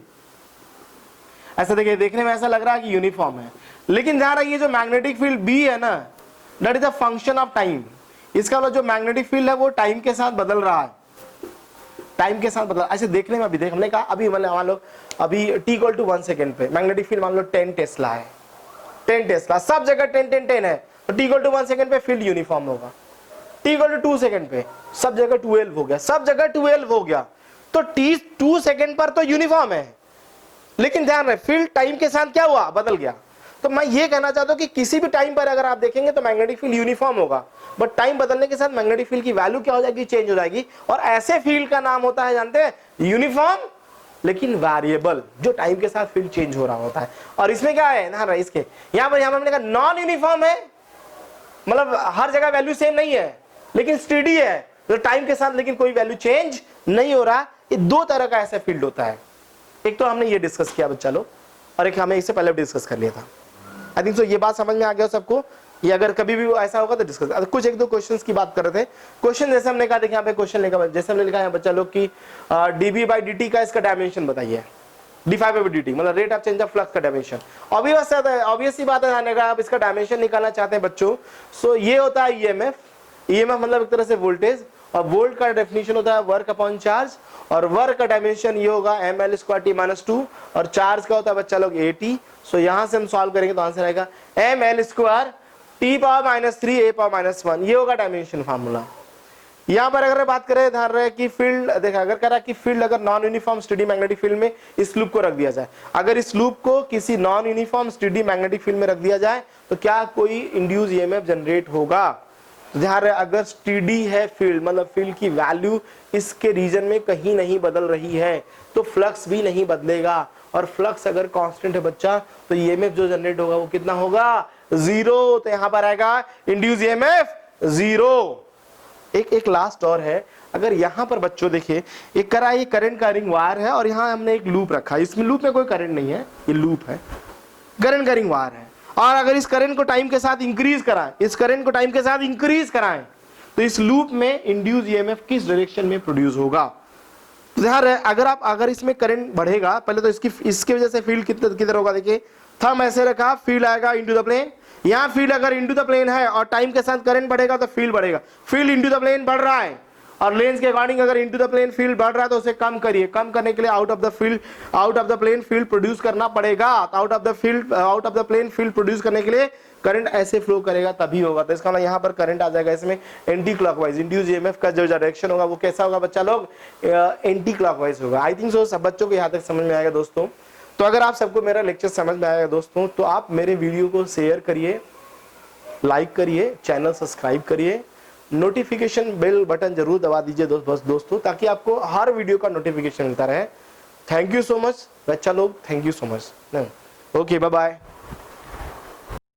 ऐसा, देखिए देखने में ऐसा लग रहा है कि यूनिफॉर्म है, लेकिन जहां ये जो मैग्नेटिक फील्ड बी है ना, that is a function of time. इसका मतलब जो मैग्नेटिक फील्ड है वो टाइम के साथ बदल रहा है, टाइम के साथ बदल, ऐसे देखने में। अभी देख, हमने कहा अभी मान लो अभी t = 1 सेकंड पे मैग्नेटिक फील्ड मान लो 10 टेस्ला है, 10 टेस्ला, सब जगह 10 10 10 है, तो t = 1 सेकंड पे फील्ड यूनिफॉर्म होगा। t = 2 सेकंड पे सब जगह 12 हो गया, सब जगह 12 हो गया, तो t 2 सेकंड पर तो यूनिफॉर्म है, लेकिन ध्यान रहे फील्ड टाइम के साथ क्या हुआ, बदल गया। तो मैं ये कहना चाहता हूं कि किसी भी टाइम पर अगर आप देखेंगे तो मैग्नेटिक फील्ड यूनिफॉर्म होगा, बट टाइम बदलने के साथ मैग्नेटिक फील्ड की वैल्यू क्या हो जाएगी, चेंज हो जाएगी। और ऐसे फील्ड का नाम होता है, जानते हैं, यूनिफॉर्म लेकिन वेरिएबल, जो टाइम के साथ फील्ड चेंज हो रहा होता है। और इसमें क्या है ना, इसके यहां पर हमने कहा नॉन यूनिफॉर्म है, मतलब हर जगह वैल्यू सेम नहीं है, लेकिन स्टेडी है, तो टाइम के साथ लेकिन कोई वैल्यू चेंज नहीं हो रहा। ये दो तरह का ऐसा फील्ड होता है, एक तो हमने ये डिस्कस किया बच्चा लोग, और एक हमें इससे पहले डिस्कस कर लिया था। आई थिंक सो ये बात समझ में आ गया सबको। ये अगर कभी भी ऐसा होगा तो डिस्कस, कुछ एक दो क्वेश्चंस की बात कर रहे थे। क्वेश्चन जैसे हमने कहा, देखिए यहाँ पे क्वेश्चन लिखा, जैसे हमने लिखा है बच्चा लोग की dB/dt का इसका डायमेंशन बताइए, d∅/dt मतलब rate of change of flux का डायमेंशन। ऑब्वियस सी बात है, आप इसका डायमेंशन निकालना चाहते हैं बच्चों, सो ये होता है ईएमएफ मतलब एक तरह से वोल्टेज, और वोल्ट का डेफिनेशन होता है वर्क अपॉन चार्ज, और वर्क का डायमेंशन ये होगा ml²t-2, और चार्ज का होता है बच्चा लोग AT। सो यहां से हम सॉल्व करेंगे तो आंसर आएगा ml²t⁻³ a⁻1, ये होगा डायमेंशन फार्मूला। यहां पर अगर बात करें, ध्यान रहे कि फील्ड देखा, अगर कह रहा कि फील्ड अगर non uniform steady magnetic field में इस लूप को रख दिया जाए, अगर इस लूप को किसी non uniform steady magnetic field में रख दिया जाए तो क्या कोई इंड्यूस ईएमएफ जनरेट होगा। ध्यान रहे, अगर स्टेडी है फील्ड, मतलब फील्ड की वैल्यू इसके रीजन में कहीं नहीं बदल रही है, तो फ्लक्स भी नहीं बदलेगा, और फ्लक्स अगर कांस्टेंट है बच्चा तो ईएमएफ जो जनरेट होगा वो कितना होगा, 0। तो यहां पर आएगा इंड्यूस ईएमएफ 0। एक लास्ट और है, अगर यहां पर बच्चों देखिए, एक करा ये करंट कैरिंग वायर है, और यहां हमने एक लूप रखा है, इसमें लूप में कोई करंट नहीं है, ये लूप है, करंट कैरिंग वायर है, और अगर इस करंट को टाइम के साथ इंक्रीज कराएं, इस करंट को टाइम के साथ इंक्रीज कराएं, तो इस लूप में इंड्यूस ईएमएफ किस डायरेक्शन में प्रोड्यूस होगा। तो ध्यान रहे, अगर इसमें करंट बढ़ेगा, पहले तो इसकी वजह से फील्ड किधर होगा, देखिए थंब ऐसे रखा, फील्ड आएगा इनटू द प्लेन, यहां फील्ड अगर इनटू द प्लेन है और टाइम के साथ करंट बढ़ेगा तो फील्ड बढ़ेगा, फील्ड इनटू द प्लेन बढ़ रहा है, और लेंस के अकॉर्डिंग अगर इनटू द प्लेन फील्ड बढ़ रहा है तो उसे कम करिए, कम करने के लिए out of the plane field produce करना पड़ेगा। Out of the plane field produce करने के लिए करंट ऐसे फ्लो करेगा तभी होगा। तो इसका मतलब यहाँ पर करंट आ जाएगा इसमें एंटी क्लॉकवाइज, इंड्यूस ईएमएफ का जो डायरेक्शन होगा वो कैसा होगा बच्चा लोग, एंटी क्लॉकवाइज होगा। आई थिंक सो सब बच्चों को यहाँ तक समझ में आएगा दोस्तों। तो अगर आप सबको मेरा लेक्चर समझ में आएगा दोस्तों, तो आप मेरे वीडियो को शेयर करिए, लाइक करिए, चैनल सब्सक्राइब करिए, नोटिफिकेशन बेल बटन जरूर दबा दीजिए दोस्तों, ताकि आपको हर वीडियो का नोटिफिकेशन मिलता रहे। थैंक यू सो मच बच्चा लोग, thank you so much. Okay, bye bye.